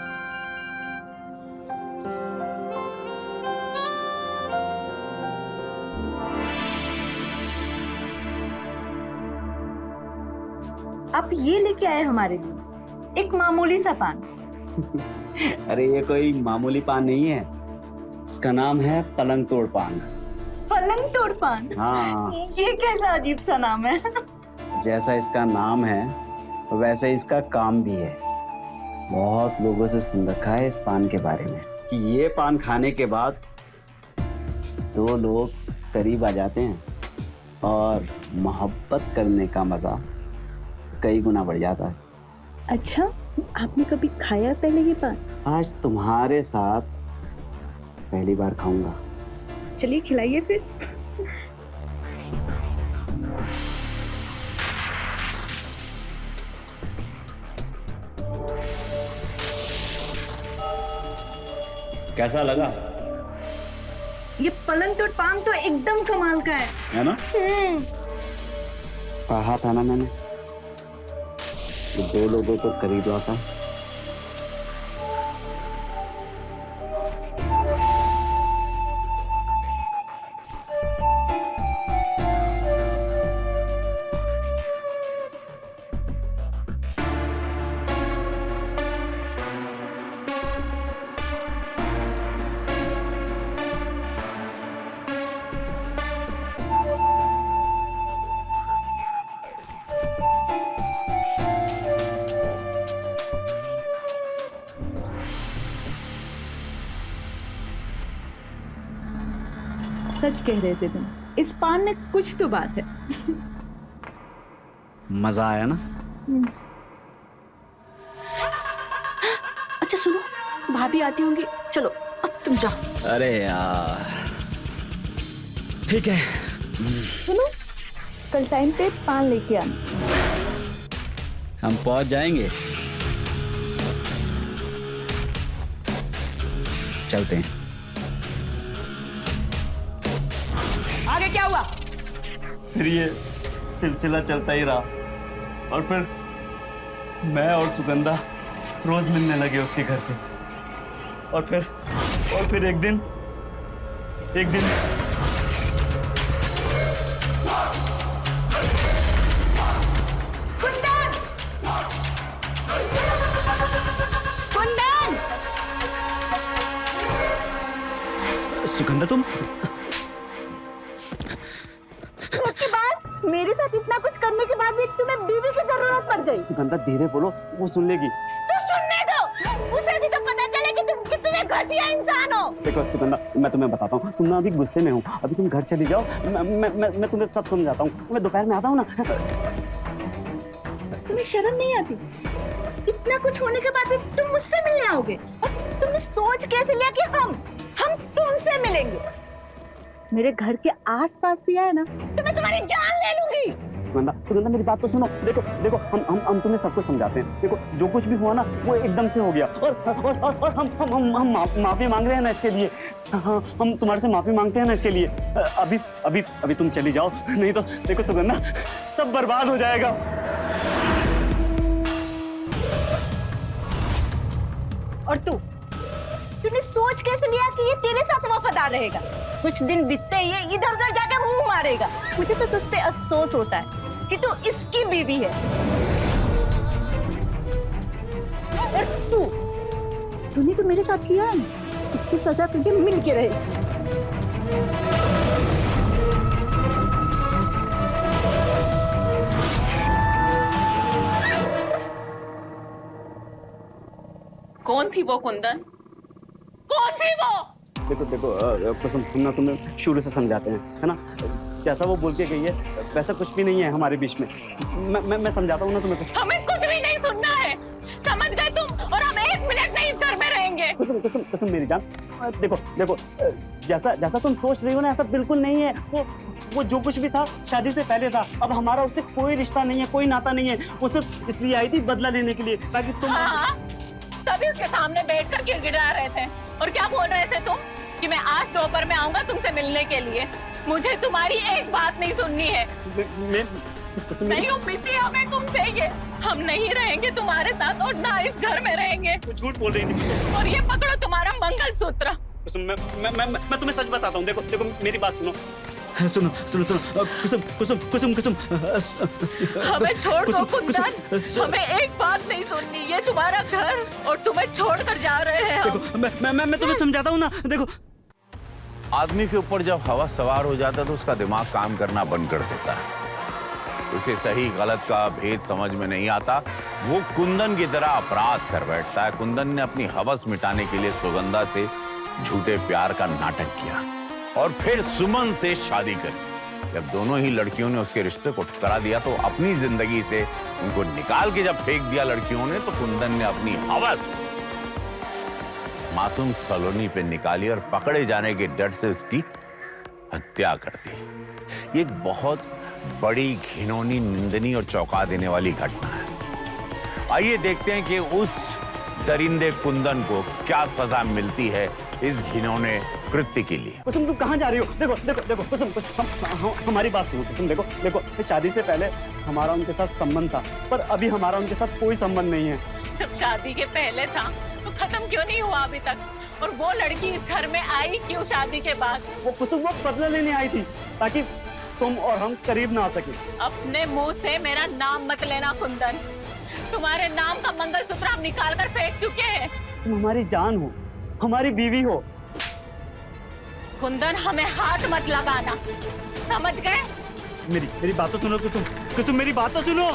आप ये लेके आए हमारे लिए एक मामूली सा पान। अरे ये कोई मामूली पान नहीं है, इसका नाम है पलंग तोड़ पान। पलंग तोड़ पान? हाँ। ये कैसा अजीब सा नाम है। जैसा इसका नाम है वैसे इसका काम भी है। बहुत लोगों से सुन रखा है इस पान के बारे में कि ये पान खाने के बाद दो लोग करीब आ जाते हैं और मोहब्बत करने का मजा कई गुना बढ़ जाता है। अच्छा आपने कभी खाया पहले ये पान? आज तुम्हारे साथ पहली बार खाऊंगा। चलिए खिलाइए फिर। कैसा लगा? ये पलंग तोड़ पान तो एकदम कमाल का है ना? कहा था ना मैंने, दो लोगों को करीब लाता। सच कह रहे थे तुम, इस पान में कुछ तो बात है। मजा आया ना? अच्छा सुनो, भाभी आती होंगी, चलो अब तुम जाओ। अरे यार ठीक है। सुनो कल टाइम पे पान लेके आना। हम पहुंच जाएंगे। चलते हैं। आगे क्या हुआ? फिर ये सिलसिला चलता ही रहा और फिर मैं और सुगंधा रोज मिलने लगे उसके घर पे। और फिर एक दिन कुंदन! कुंदन! सुगंधा तुम उसके बाद मेरे साथ इतना कुछ करने के बाद भी तुम्हें बीवी की जरूरत पड़ गई। सुगंधा धीरे बोलो, वो सुन लेगी। तो सुनने दो, उसे भी तो पता चले कि तुम कितने घटिया इंसान हो। देखो सुगंधा, मैं तुम्हें बताता हूँ, तुम ना अभी गुस्से में हो, अभी तुम घर चली जाओ। मैं तुम्हें सब समझाता हूँ। मैं दोपहर में आता हूँ ना। तुम्हें शर्म नहीं आती? इतना कुछ होने के बाद भी तुम मुझसे मिलने आओगे? और तुमने सोच कैसे लिया कि हम तुमसे मिलेंगे? मेरे घर के आसपास भी आए ना तो मैं तुम्हारी जान ले लूंगी। सुगंधा मेरी बात तो सुनो। देखो हम तुम्हें सब कुछ समझाते हैं। देखो जो कुछ भी हुआ ना वो एकदम से हो गया और हम माफी मांग रहे हैं ना इसके लिए। हाँ हम तुम्हारे से माफी मांगते हैं ना इसके लिए। अभी तुम चली जाओ, नहीं तो देखो सुगंधा सब बर्बाद हो जाएगा। और तूने सोच कैसे लिया कि ये तेरे साथ वफादार रहेगा? कुछ दिन बीतते ही ये इधर उधर जाके मुंह मारेगा। मुझे तो तुझ पे अफसोस होता है कि तू इसकी बीवी है। और तूने तो मेरे साथ किया है, इसकी सजा तुझे मिल के रहे। कौन थी वो कुंदन? कौन थी वो? देखो कसम, तुम ना तुम्हें शुरू से समझाते हैं, है ना? जैसा वो बोल के गई है वैसा कुछ भी नहीं है हमारे बीच में। मैं समझाता हूँ ना तुम्हें कुछ। हमें कुछ भी नहीं सुनना है, समझ गए तुम? और हम 1 मिनट नहीं इस घर में रहेंगे। कसम मेरी जान, देखो जैसा तुम सोच रही हो ना, ऐसा बिल्कुल नहीं है। वो जो कुछ भी था शादी से पहले था। अब हमारा उससे कोई रिश्ता नहीं है, कोई नाता नहीं है। वो सिर्फ इसलिए आई थी बदला लेने के लिए, ताकि तुम तभी उसके सामने बैठकर गिड़गिड़ा रहे थे। और क्या बोल रहे थे तुम कि मैं आज दोपहर में आऊंगा तुमसे मिलने के लिए। मुझे तुम्हारी एक बात नहीं सुननी है। नहीं उम्मीद हमें तुमसे ये, हम नहीं रहेंगे तुम्हारे साथ और ना इस घर में रहेंगे। झूठ बोल रही थी। और ये पकड़ो तुम्हारा मंगलसूत्र। मैं तुम्हें सच बताता हूँ। देखो मेरी बात सुनो। कुसुम हमें छोड़ दो कुंदन, हमें एक बात नहीं सुननी। ये तुम्हारा घर और तुम्हें छोड़कर जा रहे हैं हम। देखो मैं तुम्हें समझाता हूँ ना। देखो आदमी के ऊपर जब हवा सवार हो जाता है तो उसका दिमाग काम करना बंद कर देता है। उसे सही गलत का भेद समझ में नहीं आता। वो कुंदन की तरह अपराध कर बैठता है। कुंदन ने अपनी हवस मिटाने के लिए सुगंधा से झूठे प्यार का नाटक किया और फिर सुमन से शादी करी। जब दोनों ही लड़कियों ने उसके रिश्ते को ठुकरा दिया तो अपनी जिंदगी से उनको निकाल के जब फेंक दिया लड़कियों ने, तो कुंदन ने अपनी हवस मासूम सलोनी पे निकाली और पकड़े जाने के डर से उसकी हत्या कर दी। ये एक बहुत बड़ी, घिनौनी, निंदनीय और चौंका देने वाली घटना है। आइए देखते हैं कि उस दरिंदे कुंदन को क्या सजा मिलती है इस घिनौने कृत्य के लिए। कुसुम तुम कहाँ जा रही हो? देखो कुसुम, हमारी बात सुनो कुसुम। देखो शादी से पहले हमारा उनके साथ संबंध था, पर अभी हमारा उनके साथ कोई संबंध नहीं है। जब शादी के पहले था तो खत्म क्यों नहीं हुआ अभी तक? और वो लड़की इस घर में आई क्यों शादी के बाद? वो कुसुम वो बदला लेने आई थी ताकि तुम और हम करीब ना आ सके। अपने मुंह से मेरा नाम मत लेना कुंदन। तुम्हारे नाम का मंगलसूत्र हम निकाल कर फेंक चुके हैं। तुम हमारी जान हो, हमारी बीवी हो। कुंदन हमें हाथ मत लगाना, समझ गए? मेरी बात तो सुनो कुसुम मेरी बात तो सुनो।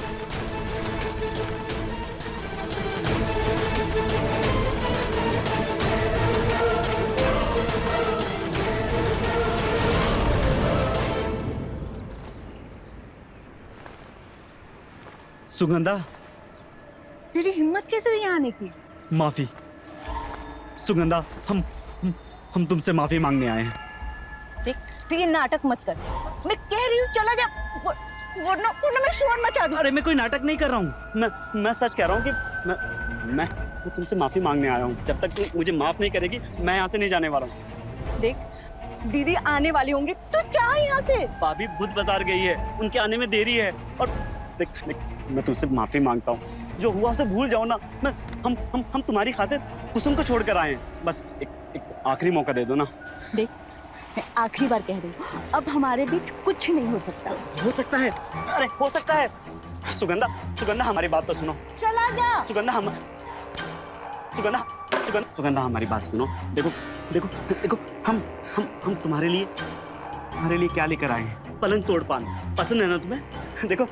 सुगंधा, तेरी हिम्मत कैसे हुई यहाँ आने की? माफी सुगंधा, हम तुमसे माफी मांगने आए हैं। देख तू ये नाटक मत कर। मैं कह रही हूँ चला जा, वरना मैं शोर मचा दूँ। अरे मैं कोई नाटक नहीं कर रहा हूँ। मैं सच कह रहा हूँ कि मैं तुमसे माफी मांगने आया हूँ। जब तक तू मुझे माफ नहीं करेगी मैं यहाँ से नहीं जाने वाला हूँ। देख दीदी आने वाली होंगी, तू जा यहाँ से। भाभी बुध बाजार गई है, उनके आने में देरी है। और देख मैं तुमसे माफी मांगता हूँ। जो हुआ उसे भूल जाओ ना। हम तुम्हारी खातिर कुसुम को छोड़कर आए हैं। बस एक आखिरी मौका दे दो ना। देख मैं आखिरी बार कह रही हूँ, अब हमारे बीच कुछ नहीं हो सकता। हो सकता है, अरे हो सकता है। सुगंधा हमारी बात तो सुनो। चला जा। सुगंधा हमारी बात सुनो। देखो हम तुम्हारे लिए क्या लेकर आए हैं? पलंग तोड़ पान पसंद है ना तुम्हें? देखो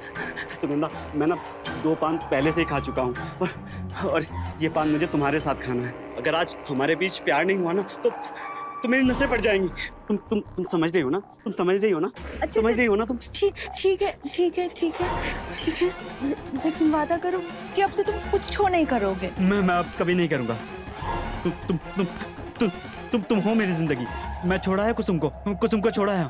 सुगंधा, मैं ना 2 पान पहले से ही खा चुका हूँ और ये पान मुझे तुम्हारे साथ खाना है। अगर आज हमारे बीच प्यार नहीं हुआ ना तो मेरी नसें पड़ जाएंगी। तुम समझ रही हो ना? तुम समझ रही हो ना? समझ रही हो ना तुम? ठीक है, लेकिन वादा करो कि अब से तुम कुछ नहीं करोगे। मैं अब कभी नहीं करूँगा। तुम हो मेरी जिंदगी। मैं छोड़ा है कुसुम को छोड़ा है।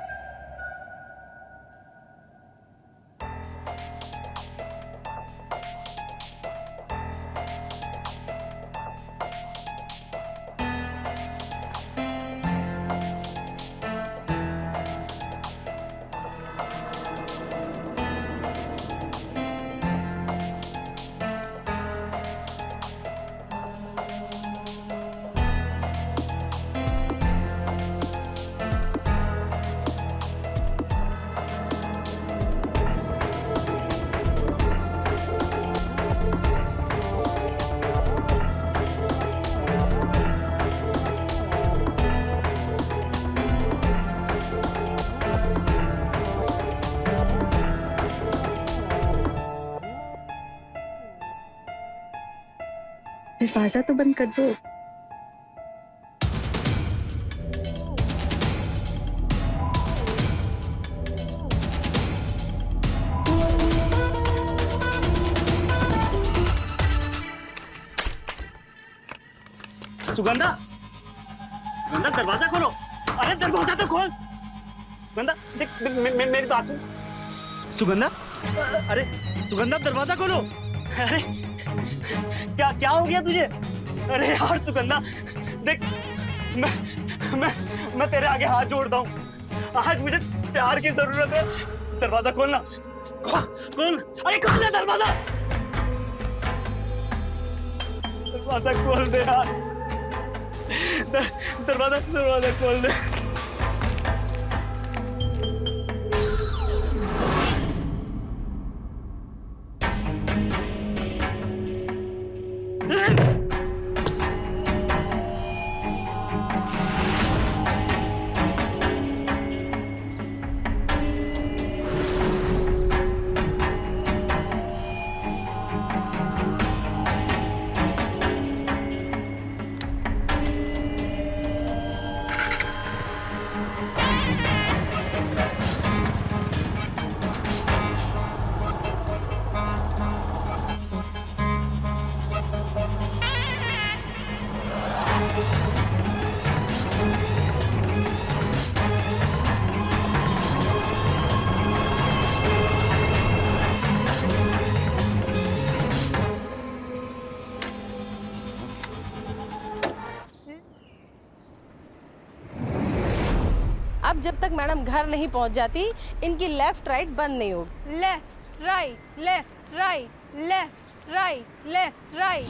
दरवाजा तो बंद कर दो। सुगंधा, सुगंधा दरवाजा खोलो। अरे दरवाजा तो खोल। सुगंधा देख मेरी बात सुन। सुगंधा, अरे सुगंधा दरवाजा खोलो। अरे क्या क्या हो गया तुझे? अरे यार सुगंधा देख, मैं तेरे आगे हाथ जोड़ता हूँ। आज मुझे प्यार की जरूरत है। दरवाजा खोलना, खोल। अरे खोल ना दरवाजा, दरवाजा खोल दे यार। दरवाजा खोल दे। अब जब तक मैडम घर नहीं पहुंच जाती, इनकी लेफ्ट राइट बंद नहीं होगी। Left right left right left right left right.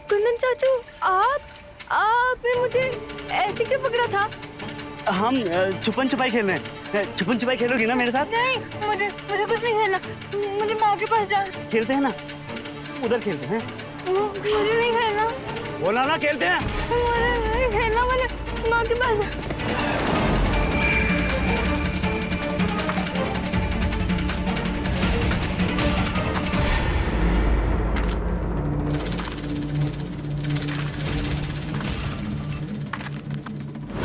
Kundan चाचू, आपने मुझे ऐसे क्यों पकड़ा था? हम छुपन छुपाई खेल रहे हैं। छुपन छुपाई खेलोगी ना मेरे साथ? नहीं, मुझे कुछ नहीं खेलना। मुझे माँ के पास जाना। खेलते हैं ना, उधर खेलते हैं। मुझे नहीं खेलना। बोला ना खेलते हैं। मुझे नहीं खेलना, मुझे माँ के पास जाना।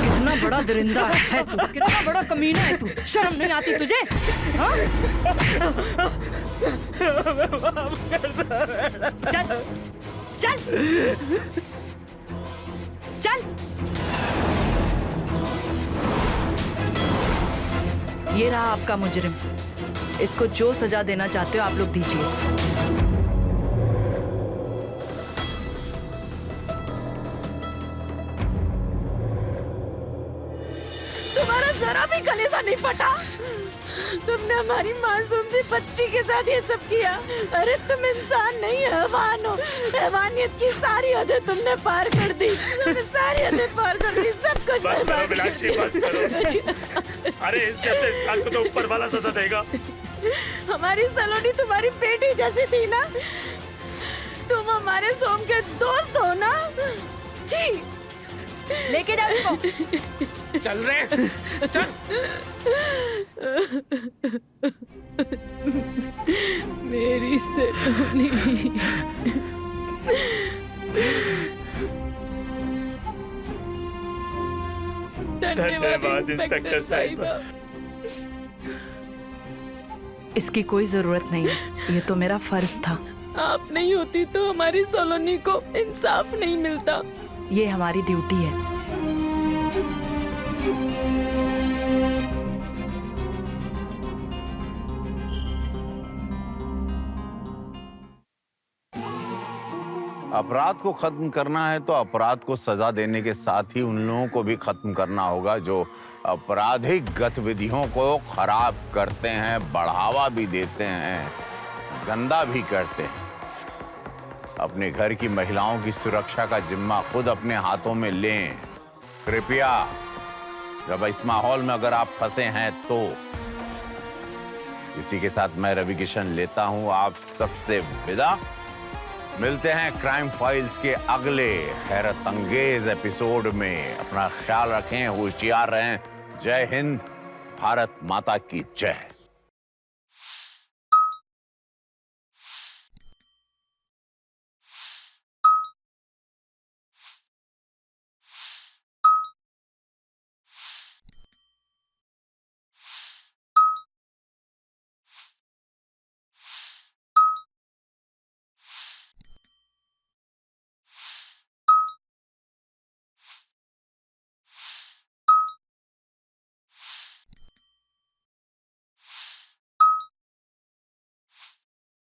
कितना बड़ा दरिंदा है तू, कितना बड़ा कमीना है तू, शर्म नहीं आती तुझे? हाँ? चल चल चल। ये रहा आपका मुजरिम। इसको जो सजा देना चाहते हो आप लोग दीजिए। तुम्हारा जरा भी कलेजा नहीं फटा? तुमने हमारी मासूम सी बच्ची के साथ ये सब किया। अरे तुम इंसान नहीं, हैवान हो। हैवानियत की सारी हदें तुमने पार कर दी। तुमने सारी हदें पार कर दी, सब कुछ बस करो मीनाक्षी, बस करो। अरे इस जैसे इंसान को तो ऊपर वाला सजा देगा। हमारी सलोनी तुम्हारी बेटी जैसी थी ना? तुम हमारे सोम के दोस्त हो ना? जी, लेके जाओ इसको। चल रहे, चल। मेरी सलोनी। धन्यवाद इंस्पेक्टर साहिबा। इसकी कोई जरूरत नहीं, ये तो मेरा फर्ज था। आप नहीं होती तो हमारी सलोनी को इंसाफ नहीं मिलता। ये हमारी ड्यूटी है। अपराध को खत्म करना है तो अपराध को सजा देने के साथ ही उन लोगों को भी खत्म करना होगा जो आपराधिक गतिविधियों को खराब करते हैं, बढ़ावा भी देते हैं, गंदा भी करते हैं। अपने घर की महिलाओं की सुरक्षा का जिम्मा खुद अपने हाथों में लें। कृपया जब इस माहौल में अगर आप फंसे हैं तो इसी के साथ मैं रवि किशन लेता हूं आप सबसे विदा। मिलते हैं क्राइम फाइल्स के अगले हैरत अंगेज एपिसोड में। अपना ख्याल रखें, होशियार रहें। जय हिंद, भारत माता की जय।